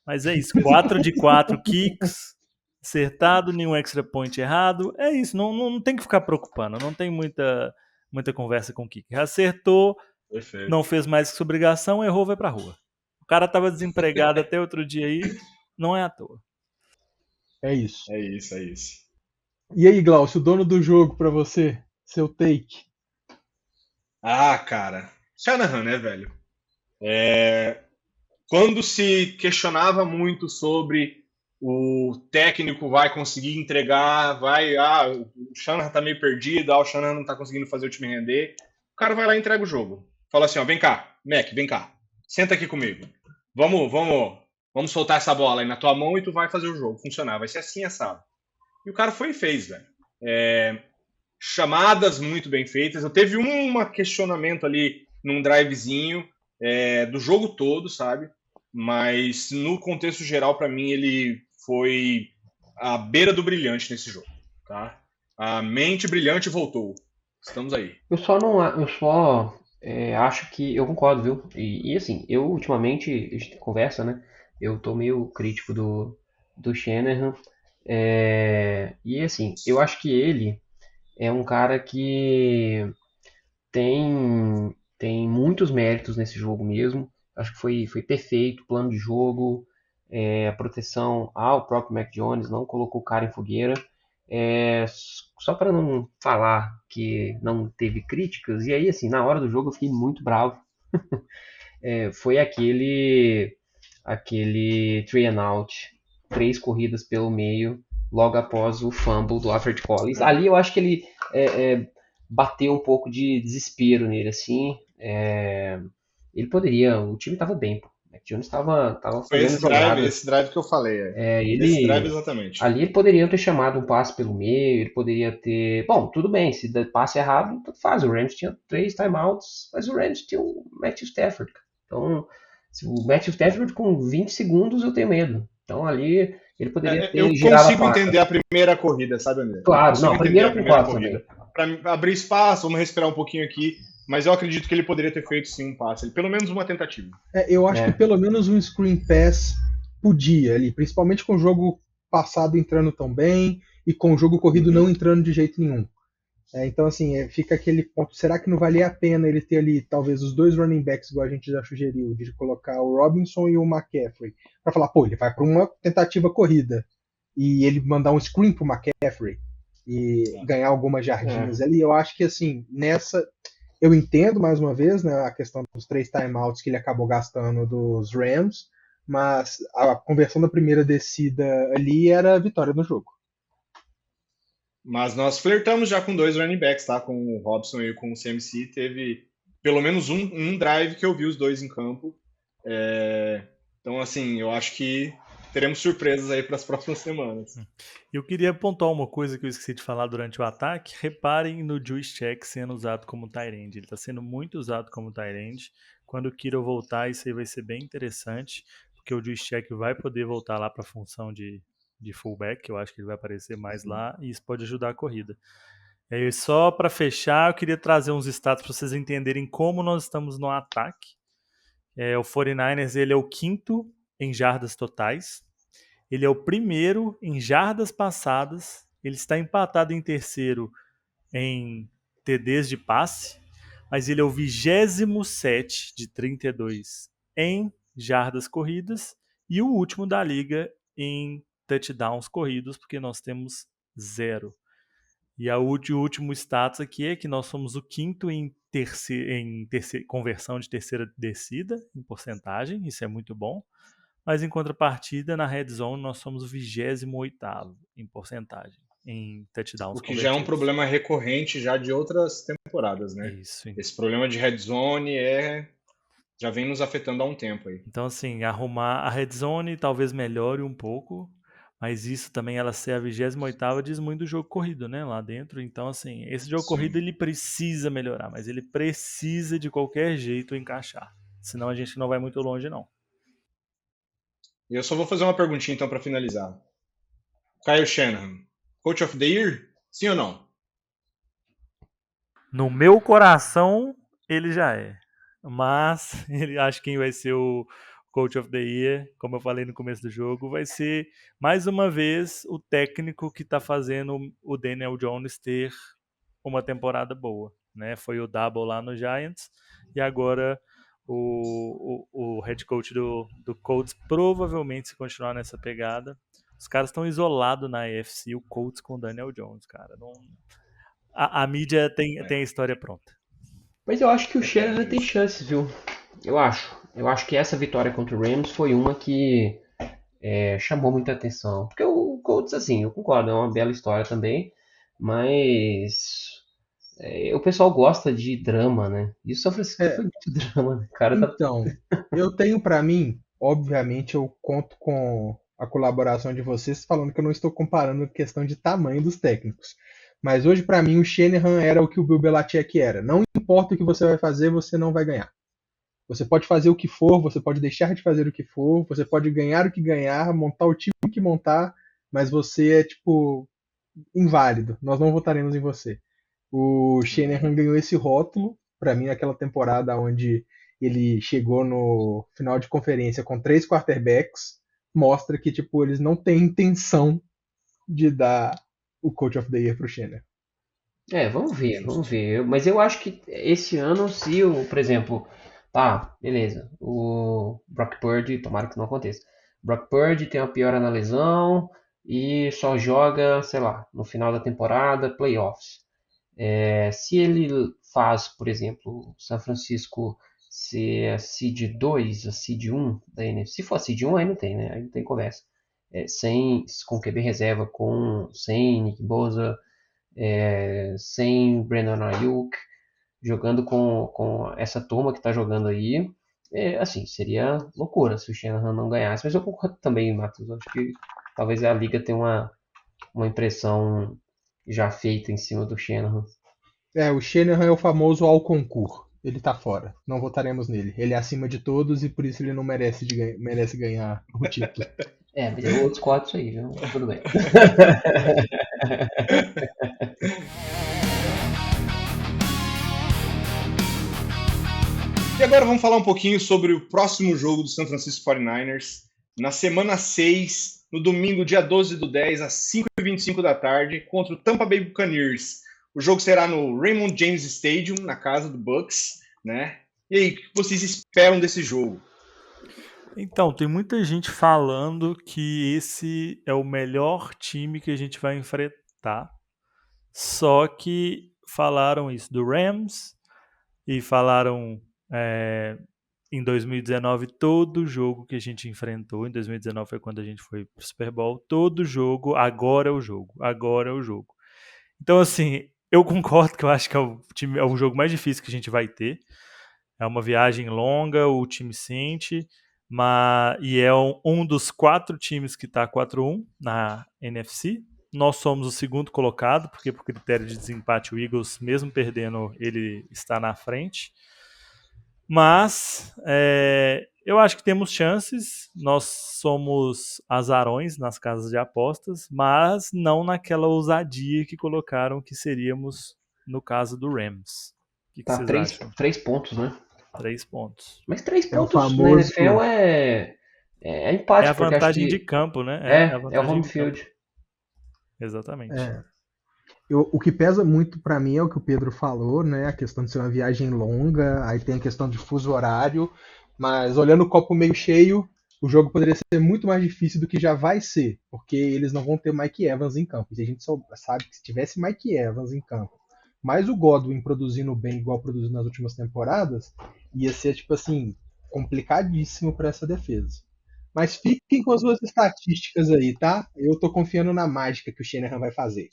Mas é isso. 4 de 4 kicks, acertado, nenhum extra point errado. É isso. Não tem que ficar preocupando. Não tem muita conversa com o kicker. Acertou, Perfeito. não fez mais que sua obrigação, errou, vai pra rua. O cara tava desempregado até outro dia aí, não é à toa. É isso. É isso, é isso. E aí, Glaucio, o dono do jogo pra você? Seu take? Ah, cara. Shanahan, né, velho? Quando se questionava muito sobre o técnico vai conseguir entregar, o Shanahan tá meio perdido, o Shanahan não tá conseguindo fazer o time render, o cara vai lá e entrega o jogo. Fala assim, ó, vem cá, Mac, vem cá, senta aqui comigo. Vamos soltar essa bola aí na tua mão e tu vai fazer o jogo funcionar, vai ser assim, assado. E o cara foi e fez, velho. Chamadas muito bem feitas. Eu teve um questionamento ali num drivezinho do jogo todo, sabe? Mas no contexto geral, para mim, ele foi à beira do brilhante nesse jogo, tá? A mente brilhante voltou. Estamos aí. Eu só acho que eu concordo, viu? E assim, eu ultimamente, a gente conversa, né? Eu tô meio crítico do Shanahan. E assim, eu acho que ele é um cara que tem muitos méritos nesse jogo mesmo. Acho que foi perfeito o plano de jogo, a proteção ao próprio Mac Jones, não colocou o cara em fogueira. Só para não falar que não teve críticas, e aí assim, na hora do jogo eu fiquei muito bravo. Foi aquele 3 and out, 3 corridas pelo meio, logo após o fumble do Alfred Collins. Ali eu acho que ele bateu um pouco de desespero nele, assim. Ele poderia, o time estava bem, pô. Mac Jones estava Foi fazendo jogadas. esse drive que eu falei. Esse drive Ele exatamente. ali ele poderia ter chamado um passe pelo meio, ele poderia ter. Bom, tudo bem, se der passe errado, tanto faz. O Rams tinha 3 timeouts, mas o Rams tinha o Matthew Stafford. Então, se o Matthew Stafford com 20 segundos eu tenho medo. Então ali ele poderia Eu ter girado a consigo placa. entender a primeira corrida, sabe, André? Eu Claro, consigo não, entender primeiro a eu primeira concordo corrida. também. Para abrir espaço, vamos respirar um pouquinho aqui. Mas eu acredito que ele poderia ter feito sim um passe. Pelo menos uma tentativa. Eu acho que É, pelo menos um screen pass podia ali, principalmente com o jogo passado entrando tão bem e com o jogo corrido não entrando de jeito nenhum. Então, assim, fica aquele ponto. Será que não valia a pena ele ter ali, talvez, os 2 running backs, igual a gente já sugeriu, de colocar o Robinson e o McCaffrey, para falar, pô, ele vai para uma tentativa corrida e ele mandar um screen pro McCaffrey e ganhar algumas jardinhas ali? Eu acho que, assim, nessa. Eu entendo, mais uma vez, né, a questão dos 3 timeouts que ele acabou gastando dos Rams, mas a conversão da primeira descida ali era a vitória no jogo. Mas nós flertamos já com 2 running backs, tá? Com o Robson e com o CMC. Teve pelo menos um drive que eu vi os dois em campo. Então, assim, eu acho que teremos surpresas aí para as próximas semanas. Eu queria pontuar uma coisa que eu esqueci de falar durante o ataque. Reparem no Juszczyk sendo usado como tight end. Ele está sendo muito usado como tight end. Quando o Kittle voltar, isso aí vai ser bem interessante, porque o Juszczyk vai poder voltar lá para a função de fullback. Eu acho que ele vai aparecer mais lá e isso pode ajudar a corrida. E aí, só para fechar, eu queria trazer uns status para vocês entenderem como nós estamos no ataque. O 49ers ele é o quinto em jardas totais. Ele é o primeiro em jardas passadas. Ele está empatado em terceiro em TDs de passe, mas ele é o 27 de 32 em jardas corridas e o último da liga em touchdowns corridos, porque nós temos 0. E o último status aqui é que nós somos o quinto em conversão de terceira descida, em porcentagem, isso é muito bom. Mas em contrapartida, na red zone, nós somos o 28º em porcentagem, em touchdowns O que já é um problema recorrente já de outras temporadas, né? Isso. Esse problema de red zone já vem nos afetando há um tempo aí. Então, assim, arrumar a red zone talvez melhore um pouco, mas isso também, ela ser a 28ª, diz muito do jogo corrido, né, lá dentro. Então, assim, esse jogo corrido, ele precisa melhorar, mas ele precisa de qualquer jeito encaixar. Senão a gente não vai muito longe, não. E eu só vou fazer uma perguntinha, então, para finalizar. Kyle Shanahan, Coach of the Year? Sim ou não? No meu coração, ele já é. Mas, ele acho que quem vai ser o Coach of the Year, como eu falei no começo do jogo, vai ser, mais uma vez, o técnico que está fazendo o Daniel Jones ter uma temporada boa. Né? Foi o Double lá no Giants, e agora o head coach do Colts, provavelmente, se continuar nessa pegada. Os caras estão isolados na AFC, o Colts com o Daniel Jones, cara. Não... A mídia tem a história pronta. Mas eu acho que o Shanahan tem chances, viu? Eu acho. Eu acho que essa vitória contra o Rams foi uma que chamou muita atenção. Porque o Colts, assim, eu concordo, é uma bela história também. Mas o pessoal gosta de drama, né? E o São Francisco foi muito drama, né? Cara, Então, eu tenho para mim, obviamente, eu conto com a colaboração de vocês, falando que eu não estou comparando a questão de tamanho dos técnicos. Mas hoje, para mim, o Shanahan era o que o Bill Belichick era. Não importa o que você vai fazer, você não vai ganhar. Você pode fazer o que for, você pode deixar de fazer o que for, você pode ganhar o que ganhar, montar o time que montar, mas você é, tipo, inválido. Nós não votaremos em você. O Shanahan ganhou esse rótulo, para mim, naquela temporada onde ele chegou no final de conferência com 3 quarterbacks, mostra que, tipo, eles não têm intenção de dar o Coach of the Year pro Shanahan. vamos ver, vamos ver. Mas eu acho que esse ano, se por exemplo, tá, beleza. O Brock Purdy, tomara que não aconteça. Brock Purdy tem uma piora na lesão e só joga, sei lá, no final da temporada, playoffs. Se ele faz, por exemplo, o São Francisco ser a seed 2, a seed 1 da NFC, se for a seed 1, aí não tem, né? Aí não tem conversa. Com QB reserva, sem Nick Bosa, sem Brandon Ayuk, jogando com essa turma que está jogando aí, assim, seria loucura se o Shanahan não ganhasse. Mas eu concordo também, Matheus. Acho que talvez a liga tenha uma impressão já feita em cima do Shanahan. O Shanahan é o famoso ao concurso. Ele tá fora. Não votaremos nele. Ele é acima de todos e por isso ele não merece ganhar o título. Mas eu discordo disso aí, viu? Tudo bem. E agora vamos falar um pouquinho sobre o próximo jogo do San Francisco 49ers. Na semana 6, no domingo, dia 12/10, às 5h25 da tarde, contra o Tampa Bay Buccaneers. O jogo será no Raymond James Stadium, na casa do Bucs, né? E aí, o que vocês esperam desse jogo? Então, tem muita gente falando que esse é o melhor time que a gente vai enfrentar. Só que falaram isso do Rams e falaram em 2019 todo jogo que a gente enfrentou. Em 2019 foi quando a gente foi pro Super Bowl. Todo jogo, agora é o jogo. Agora é o jogo. Então, assim, eu concordo que eu acho que é o jogo mais difícil que a gente vai ter. É uma viagem longa, o time sente, e é um dos 4 times que está 4-1 na NFC. Nós somos o segundo colocado, porque por critério de desempate o Eagles, mesmo perdendo, ele está na frente. Mas eu acho que temos chances. Nós somos azarões nas casas de apostas, mas não naquela ousadia que colocaram que seríamos no caso do Rams. O que Tá vocês acham? 3 pontos, né? 3 pontos. Mas 3 É o pontos na famoso. NFL é empate, É a porque acho vantagem de que campo, né? é a o vantagem home de campo. field. Exatamente. O que pesa muito pra mim é o que o Pedro falou, né? A questão de ser uma viagem longa, aí tem a questão de fuso horário, mas olhando o copo meio cheio, o jogo poderia ser muito mais difícil do que já vai ser, porque eles não vão ter Mike Evans em campo. E a gente só sabe que se tivesse Mike Evans em campo, mais o Godwin produzindo bem, igual produziu nas últimas temporadas, ia ser, tipo assim, complicadíssimo pra essa defesa. Mas fiquem com as suas estatísticas aí, tá? Eu tô confiando na mágica que o Shanahan vai fazer.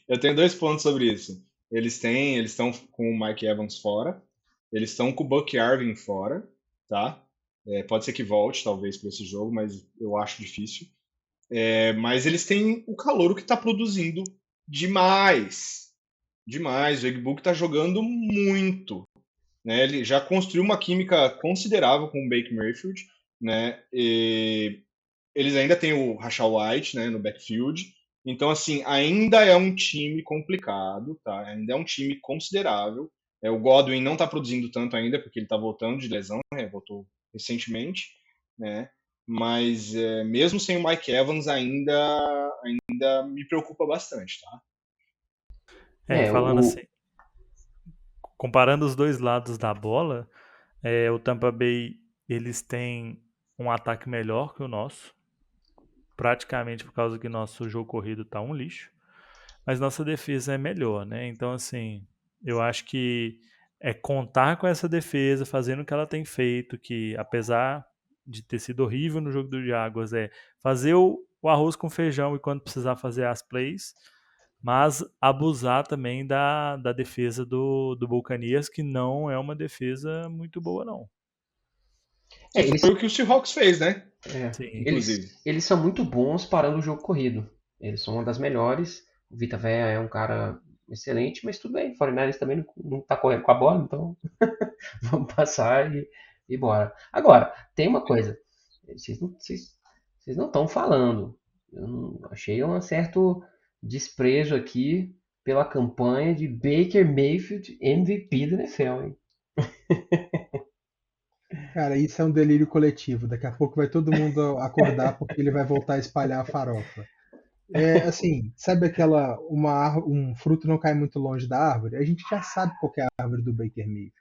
Eu tenho 2 pontos sobre isso. Eles estão com o Mike Evans fora, eles estão com o Buck Arvin fora, tá? Pode ser que volte, talvez, para esse jogo, mas eu acho difícil. Mas eles têm o calouro que está produzindo demais. Demais. O Eggbook está jogando muito. Né? Ele já construiu uma química considerável com o Baker Mayfield. Né? Eles ainda têm o Rashad White, né, no backfield. Então, assim, ainda é um time complicado, tá? Ainda é um time considerável. O Godwin não está produzindo tanto ainda, porque ele está voltando de lesão, né? Voltou recentemente, né? Mas mesmo sem o Mike Evans, ainda me preocupa bastante, tá? Falando assim, comparando os dois lados da bola, o Tampa Bay, eles têm um ataque melhor que o nosso, praticamente por causa que nosso jogo corrido tá um lixo, mas nossa defesa é melhor, né? Então, assim, eu acho que é contar com essa defesa, fazendo o que ela tem feito, que apesar de ter sido horrível no jogo do Jaguars, fazer o arroz com feijão e quando precisar fazer as plays, mas abusar também da defesa do Buccaneers, que não é uma defesa muito boa, não. Foi o que o Seahawks fez, né? Inclusive. Eles são muito bons parando o jogo corrido. Eles são uma das melhores. O Vita Vea é um cara excelente, mas tudo bem. O 49ers também não tá correndo com a bola, então vamos passar e bora. Agora, tem uma coisa. Vocês não estão falando. Eu achei um certo desprezo aqui pela campanha de Baker Mayfield MVP da NFL, hein? Cara, isso é um delírio coletivo. Daqui a pouco vai todo mundo acordar porque ele vai voltar a espalhar a farofa. Assim, sabe um fruto não cai muito longe da árvore? A gente já sabe qual que é a árvore do Baker Mayfield.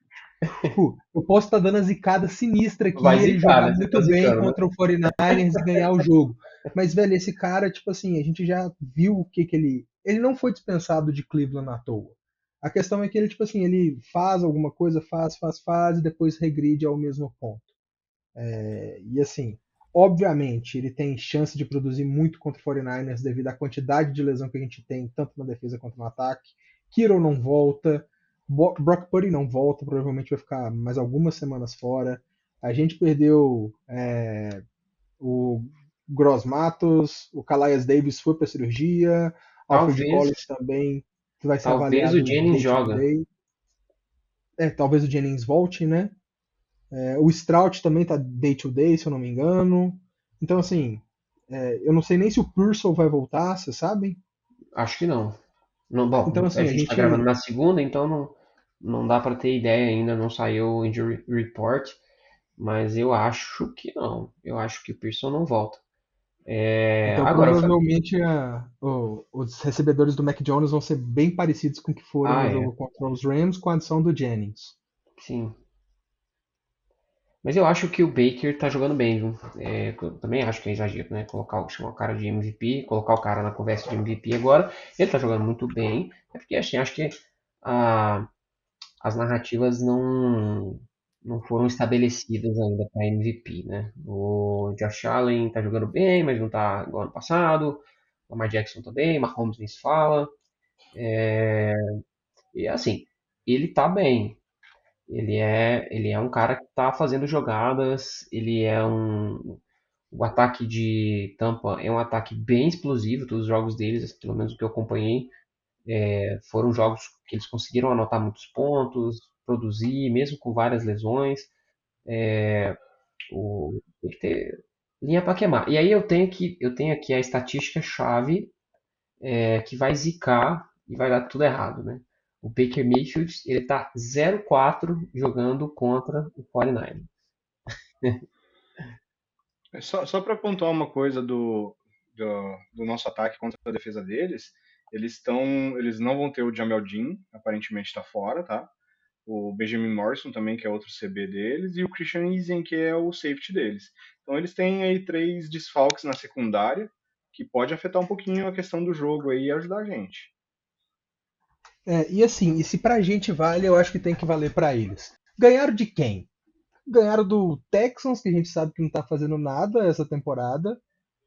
Tipo, eu posso estar dando a zicada sinistra aqui e ele jogar né? muito bem contra o 49ers e ganhar o jogo. Mas, velho, esse cara, tipo assim, a gente já viu o que ele... Ele não foi dispensado de Cleveland à toa. A questão é que ele, tipo assim, ele faz alguma coisa, faz, e depois regride ao mesmo ponto. E assim, obviamente, ele tem chance de produzir muito contra o 49ers devido à quantidade de lesão que a gente tem, tanto na defesa quanto no ataque. Kiro não volta, Brock Purdy não volta, provavelmente vai ficar mais algumas semanas fora. A gente perdeu o Gross Matos, o Calais Davis foi para cirurgia, Alfred Talvez, Collins também vai ser talvez o avaliado Jennings day to joga. day. Talvez o Jennings volte, né? O Stroud também tá day to day, se eu não me engano. Então, assim, eu não sei nem se o Purcell vai voltar, vocês sabem? Acho que não. Então, Bom, a assim, a gente está gravando gente. na segunda, então não dá para ter ideia ainda, não saiu o injury report, mas eu acho que não. Eu acho que o Pearson não volta. Então, Agora, provavelmente, os recebedores do Mac Jones vão ser bem parecidos com o que foram no é, jogo contra os Rams, com a adição do Jennings. sim. Mas eu acho que o Baker tá jogando bem, viu? Eu também acho que é exagero, né? Chamar o cara de MVP, colocar o cara na conversa de MVP agora. Ele tá jogando muito bem. É porque assim, acho que a, as narrativas não foram estabelecidas ainda para MVP, né? O Josh Allen tá jogando bem, mas não tá igual ano passado. O Lamar Jackson também, Mahomes nem se fala. E assim, ele tá bem. Ele é um cara que tá fazendo jogadas, o ataque de Tampa é um ataque bem explosivo, todos os jogos deles, pelo menos o que eu acompanhei, foram jogos que eles conseguiram anotar muitos pontos, produzir, mesmo com várias lesões. Tem que ter linha para queimar. E aí eu tenho aqui a estatística chave que vai zicar e vai dar tudo errado, né? O Baker Mayfield ele tá 0-4 jogando contra o 49ers. Só para pontuar uma coisa do nosso ataque contra a defesa deles, eles não vão ter o Jamel Dean, aparentemente está fora, tá? O Benjamin Morrison também, que é outro CB deles, e o Christian Izen, que é o safety deles. Então eles têm aí 3 desfalques na secundária, que pode afetar um pouquinho a questão do jogo aí e ajudar a gente. E assim, e se pra gente vale, eu acho que tem que valer pra eles. Ganharam de quem? Ganharam do Texans, que a gente sabe que não tá fazendo nada essa temporada.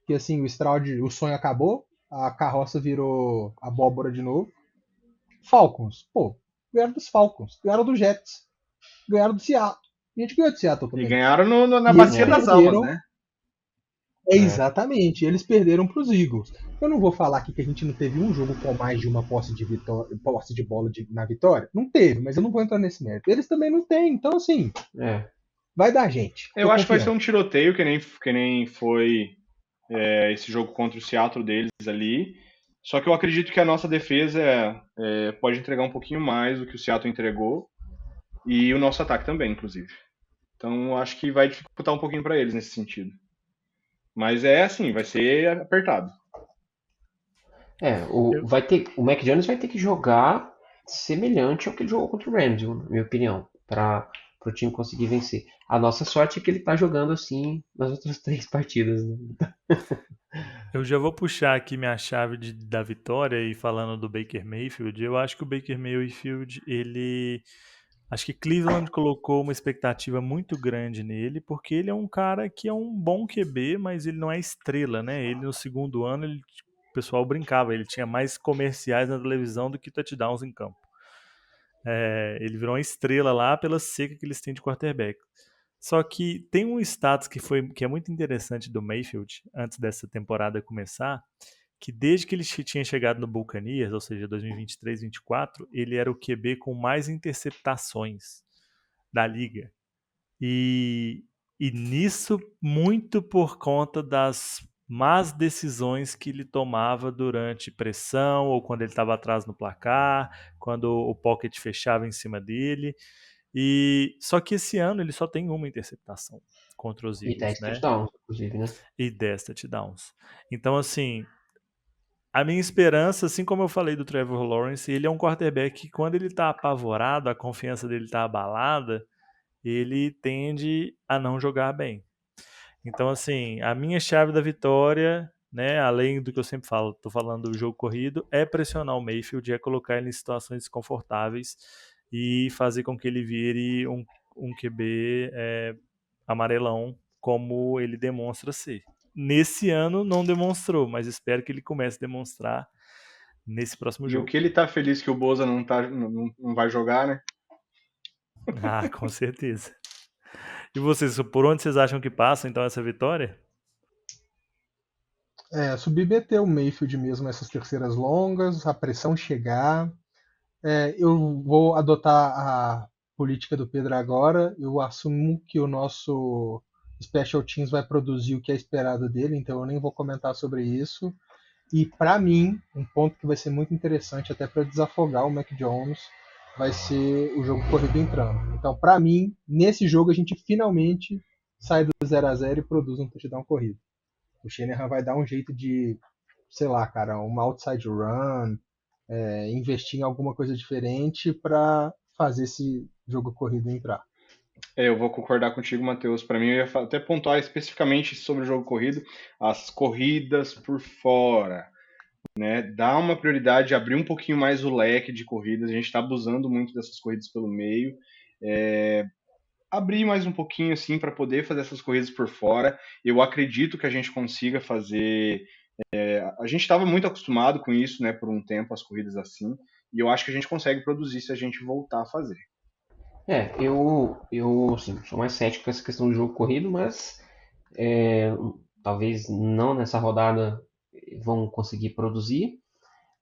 Que assim, o Stroud, o sonho acabou, a carroça virou abóbora de novo. Falcons, pô, ganharam dos Falcons, ganharam do Jets, ganharam do Seattle. A gente ganhou de Seattle E também. ganharam na E eles Bacia das Almas, perderam. né? É, Exatamente, eles perderam para os Eagles. Eu não vou falar aqui que a gente não teve um jogo com mais de uma posse de, posse de bola na vitória. Não teve, mas eu não vou entrar nesse mérito. Eles também não têm, então assim, é. vai dar gente. Eu Tô acho que vai ser confiante. um tiroteio, que nem foi esse jogo contra o Seattle deles ali. Só que eu acredito que a nossa defesa pode entregar um pouquinho mais do que o Seattle entregou. E o nosso ataque também, inclusive. Então eu acho que vai dificultar um pouquinho para eles nesse sentido. Mas é assim, vai ser apertado. Eu, O Mac Jones vai ter que jogar semelhante ao que ele jogou contra o Rams, viu, na minha opinião, para o time conseguir vencer. A nossa sorte é que ele tá jogando assim nas outras 3 partidas, né? eu já vou puxar aqui minha chave da vitória e falando do Baker Mayfield. Eu acho que o Baker Mayfield, ele. Acho que Cleveland colocou uma expectativa muito grande nele, porque ele é um cara que é um bom QB, mas ele não é estrela, né? Ele no segundo ano, o pessoal brincava, ele tinha mais comerciais na televisão do que touchdowns em campo. Ele virou uma estrela lá pela seca que eles têm de quarterback. Só que tem um status que é muito interessante do Mayfield, antes dessa temporada começar, que desde que ele tinha chegado no Buccaneers, ou seja, 2023-24, ele era o QB com mais interceptações da liga. E, e nisso, muito por conta das más decisões que ele tomava durante pressão ou quando ele estava atrás no placar, quando o pocket fechava em cima dele. E só que esse ano ele só tem uma interceptação contra os E Eagles, 10 né? touchdowns, inclusive, né? E 10 touchdowns. Então, assim, a minha esperança, assim como eu falei do Trevor Lawrence, ele é um quarterback que quando ele tá apavorado, a confiança dele tá abalada, ele tende a não jogar bem. Então, assim, a minha chave da vitória, né, além do que eu sempre falo, tô falando do jogo corrido, é pressionar o Mayfield, é colocar ele em situações desconfortáveis e fazer com que ele vire um QB amarelão, como ele demonstra ser. Nesse ano não demonstrou, mas espero que ele comece a demonstrar nesse próximo E o jogo. que ele tá feliz que o Boza não vai jogar, né? Ah, com certeza. E vocês, por onde vocês acham que passa então essa vitória? Submeter o Mayfield mesmo nessas terceiras longas, a pressão chegar. Eu vou adotar a política do Pedro agora. Eu assumo que o nosso Special Teams vai produzir o que é esperado dele, então eu nem vou comentar sobre isso. E para mim, um ponto que vai ser muito interessante até para desafogar o Mac Jones vai ser o jogo corrido entrando. Então, para mim, nesse jogo a gente finalmente sai do 0-0 e produz um touchdown corrido. O Shanahan vai dar um jeito de, sei lá, cara, uma outside run, investir em alguma coisa diferente para fazer esse jogo corrido entrar. Eu vou concordar contigo, Matheus. Para mim, eu ia até pontuar especificamente sobre o jogo corrido, as corridas por fora, né? Dá uma prioridade, abrir um pouquinho mais o leque de corridas. A gente está abusando muito dessas corridas pelo meio. Abrir mais um pouquinho assim para poder fazer essas corridas por fora. Eu acredito que a gente consiga fazer. A gente estava muito acostumado com isso, né? Por um tempo, as corridas assim. E eu acho que a gente consegue produzir se a gente voltar a fazer. Eu assim, sou mais cético com essa questão do jogo corrido, mas é, talvez não nessa rodada vão conseguir produzir.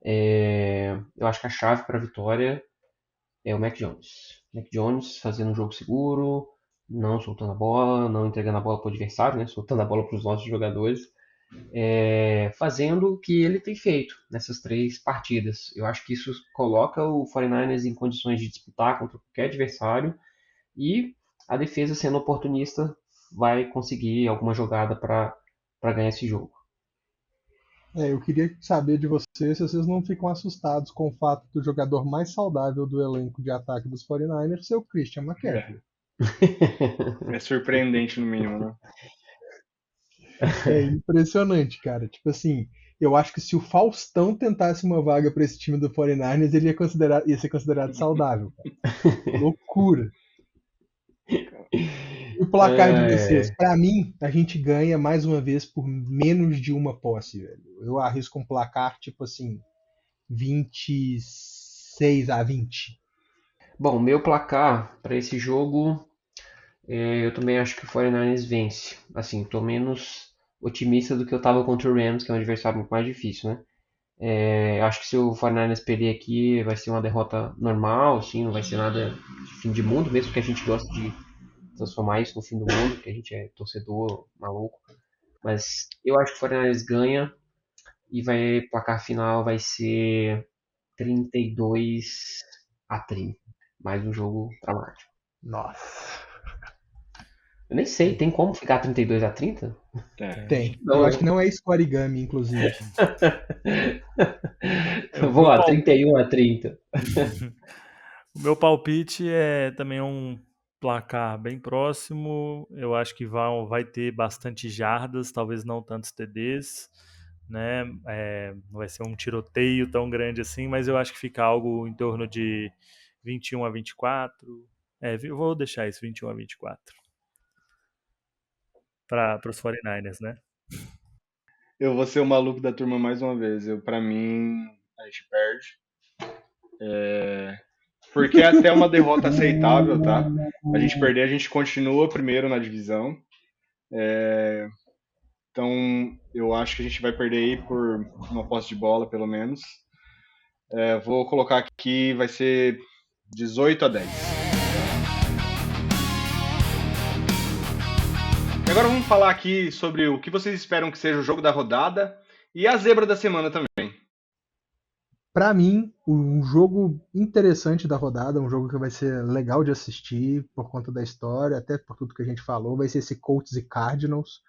Eu acho que a chave para a vitória é o Mac Jones. Mac Jones fazendo um jogo seguro, não soltando a bola, não entregando a bola para o adversário, né? Soltando a bola para os nossos jogadores, fazendo o que ele tem feito nessas 3 partidas. Eu acho que isso coloca o 49ers em condições de disputar contra qualquer adversário e a defesa, sendo oportunista, vai conseguir alguma jogada para ganhar esse jogo. Eu queria saber de vocês se vocês não ficam assustados com o fato do jogador mais saudável do elenco de ataque dos 49ers ser o Christian McCaffrey. É surpreendente no mínimo, né? É impressionante, cara. Tipo assim, eu acho que se o Faustão tentasse uma vaga para esse time do 49ers, ele ia ser considerado saudável, cara. Loucura. E o placar de vocês? Pra mim, a gente ganha mais uma vez por menos de uma posse, velho. Eu arrisco um placar tipo assim, 26-20. Bom, meu placar para esse jogo, eu também acho que o 49ers vence. Assim, tô menos otimista do que eu tava contra o Rams, que é um adversário muito mais difícil, né? Eu acho que se o 49ers perder aqui, vai ser uma derrota normal, assim, não vai ser nada de fim de mundo, mesmo que a gente goste de transformar isso no fim do mundo, que a gente é torcedor maluco. Mas eu acho que o 49ers ganha e o placar final vai ser 32-30. Mais um jogo dramático. Nossa. Eu nem sei, tem como ficar 32-30? Tem. Não, Eu né? acho que não é scoregami, inclusive. Vamos lá, 31-30. O meu palpite é também um placar bem próximo. Eu acho que vai ter bastante jardas, talvez não tantos TDs, né? Não vai ser um tiroteio tão grande assim, mas eu acho que fica algo em torno de 21-24. Eu vou deixar isso, 21-24. Para os 49ers, né? Eu vou ser o maluco da turma mais uma vez. Pra mim, a gente perde. Porque é até uma derrota aceitável, tá? A gente perder, a gente continua primeiro na divisão. Então, eu acho que a gente vai perder aí por uma posse de bola, pelo menos. Vou colocar aqui, vai ser 18-10. E agora vamos falar aqui sobre o que vocês esperam que seja o jogo da rodada e a zebra da semana também. Pra mim, um jogo interessante da rodada, um jogo que vai ser legal de assistir por conta da história, até por tudo que a gente falou, vai ser esse Colts e Cardinals.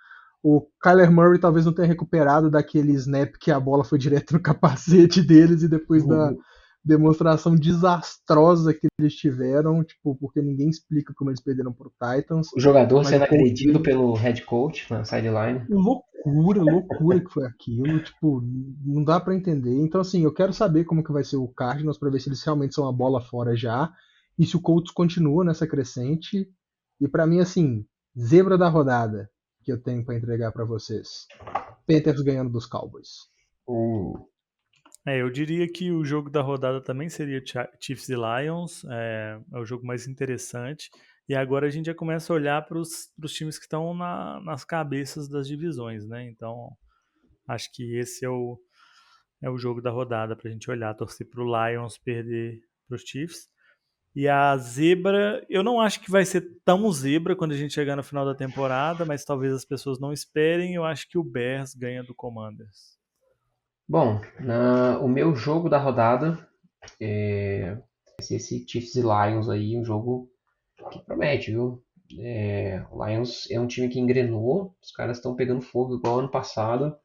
O Kyler Murray talvez não tenha recuperado daquele snap que a bola foi direto no capacete deles e depois da demonstração desastrosa que eles tiveram, tipo, porque ninguém explica como eles perderam pro Titans. O jogador Mas sendo o Colts agredido veio- pelo head coach na sideline. Loucura que foi aquilo, tipo, não dá pra entender. Então, assim, eu quero saber como que vai ser o Cardinals pra ver se eles realmente são a bola fora já e se o Colts continua nessa crescente. E pra mim, assim, zebra da rodada que eu tenho pra entregar pra vocês. Panthers ganhando dos Cowboys. Eu diria que o jogo da rodada também seria Chiefs e Lions, é o jogo mais interessante. E agora a gente já começa a olhar para os times que estão nas cabeças das divisões, né? Então, acho que esse é o jogo da rodada para a gente olhar, torcer para o Lions perder para os Chiefs. E a zebra, eu não acho que vai ser tão zebra quando a gente chegar no final da temporada, mas talvez as pessoas não esperem. Eu acho que o Bears ganha do Commanders. Bom, o meu jogo da rodada vai ser esse Chiefs e Lions aí, um jogo que promete, viu? O Lions é um time que engrenou, os caras estão pegando fogo igual ano passado.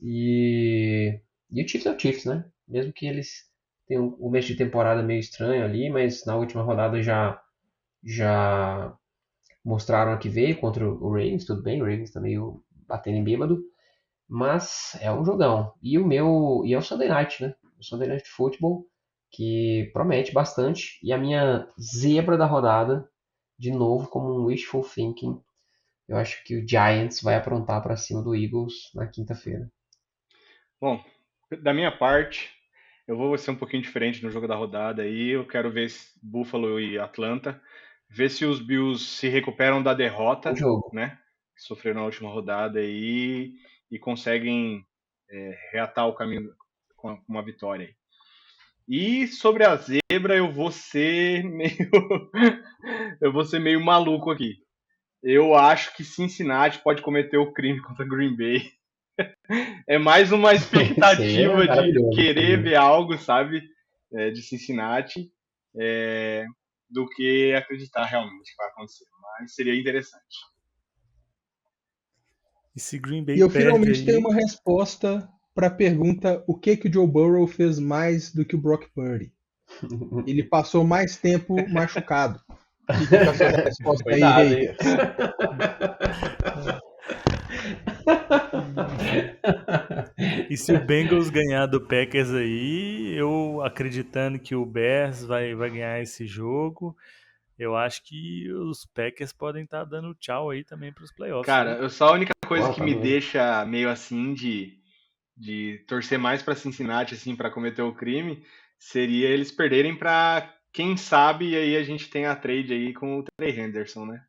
E o Chiefs é o Chiefs, né? Mesmo que eles tenham um começo de temporada meio estranho ali, mas na última rodada já mostraram a que veio contra o Ravens, tudo bem, o Ravens tá meio batendo em bêbado, mas é um jogão. E é o Sunday Night, né? O Sunday Night Football, que promete bastante. E a minha zebra da rodada, de novo, como um wishful thinking, eu acho que o Giants vai aprontar para cima do Eagles na quinta-feira. Bom, da minha parte, eu vou ser um pouquinho diferente no jogo da rodada aí. Eu quero ver Buffalo e Atlanta, ver se os Bills se recuperam da derrota, O jogo. né? Que sofreram na última rodada aí e conseguem reatar o caminho com uma vitória aí. E sobre a zebra, eu vou ser meio maluco aqui. Eu acho que Cincinnati pode cometer o crime contra Green Bay. É mais uma Isso aí é expectativa de maravilhoso. querer ver algo, sabe, de Cincinnati, do que acreditar realmente que vai acontecer. Mas seria interessante. E se Green Bay E eu perde finalmente aí... tenho uma resposta para a pergunta: o que o Joe Burrow fez mais do que o Brock Purdy? Ele passou mais tempo machucado. Fica com a sua resposta aí, Cuidado, hein? haters. E se o Bengals ganhar do Packers aí, eu acreditando que o Bears vai ganhar esse jogo, eu acho que os Packers podem estar dando tchau aí também para os playoffs. Cara, só a única coisa Ó, que tá me doido. deixa meio assim de torcer mais para Cincinnati assim para cometer o crime seria eles perderem para quem sabe, e aí a gente tem a trade aí com o Trey Henderson, né?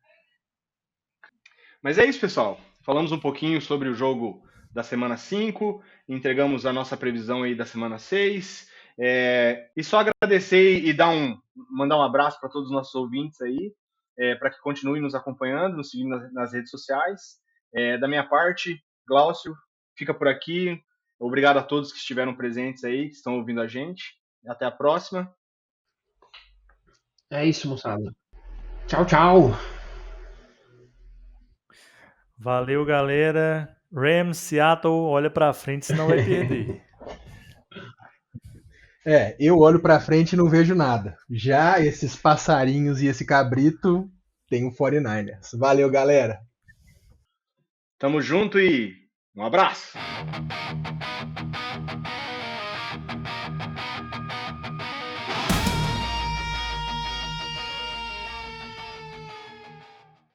Mas é isso, pessoal. Falamos um pouquinho sobre o jogo da semana 5, entregamos a nossa previsão aí da semana 6. E só agradecer e mandar um abraço para todos os nossos ouvintes aí, para que continuem nos acompanhando, nos seguindo nas redes sociais. Da minha parte, Glaucio, fica por aqui. Obrigado a todos que estiveram presentes aí, que estão ouvindo a gente. Até a próxima. É isso, moçada. Tchau, tchau. Valeu, galera. Rams, Seattle, olha pra frente, senão vai perder. Eu olho pra frente e não vejo nada. Já esses passarinhos e esse cabrito tem um 49ers. Valeu, galera. Tamo junto e um abraço!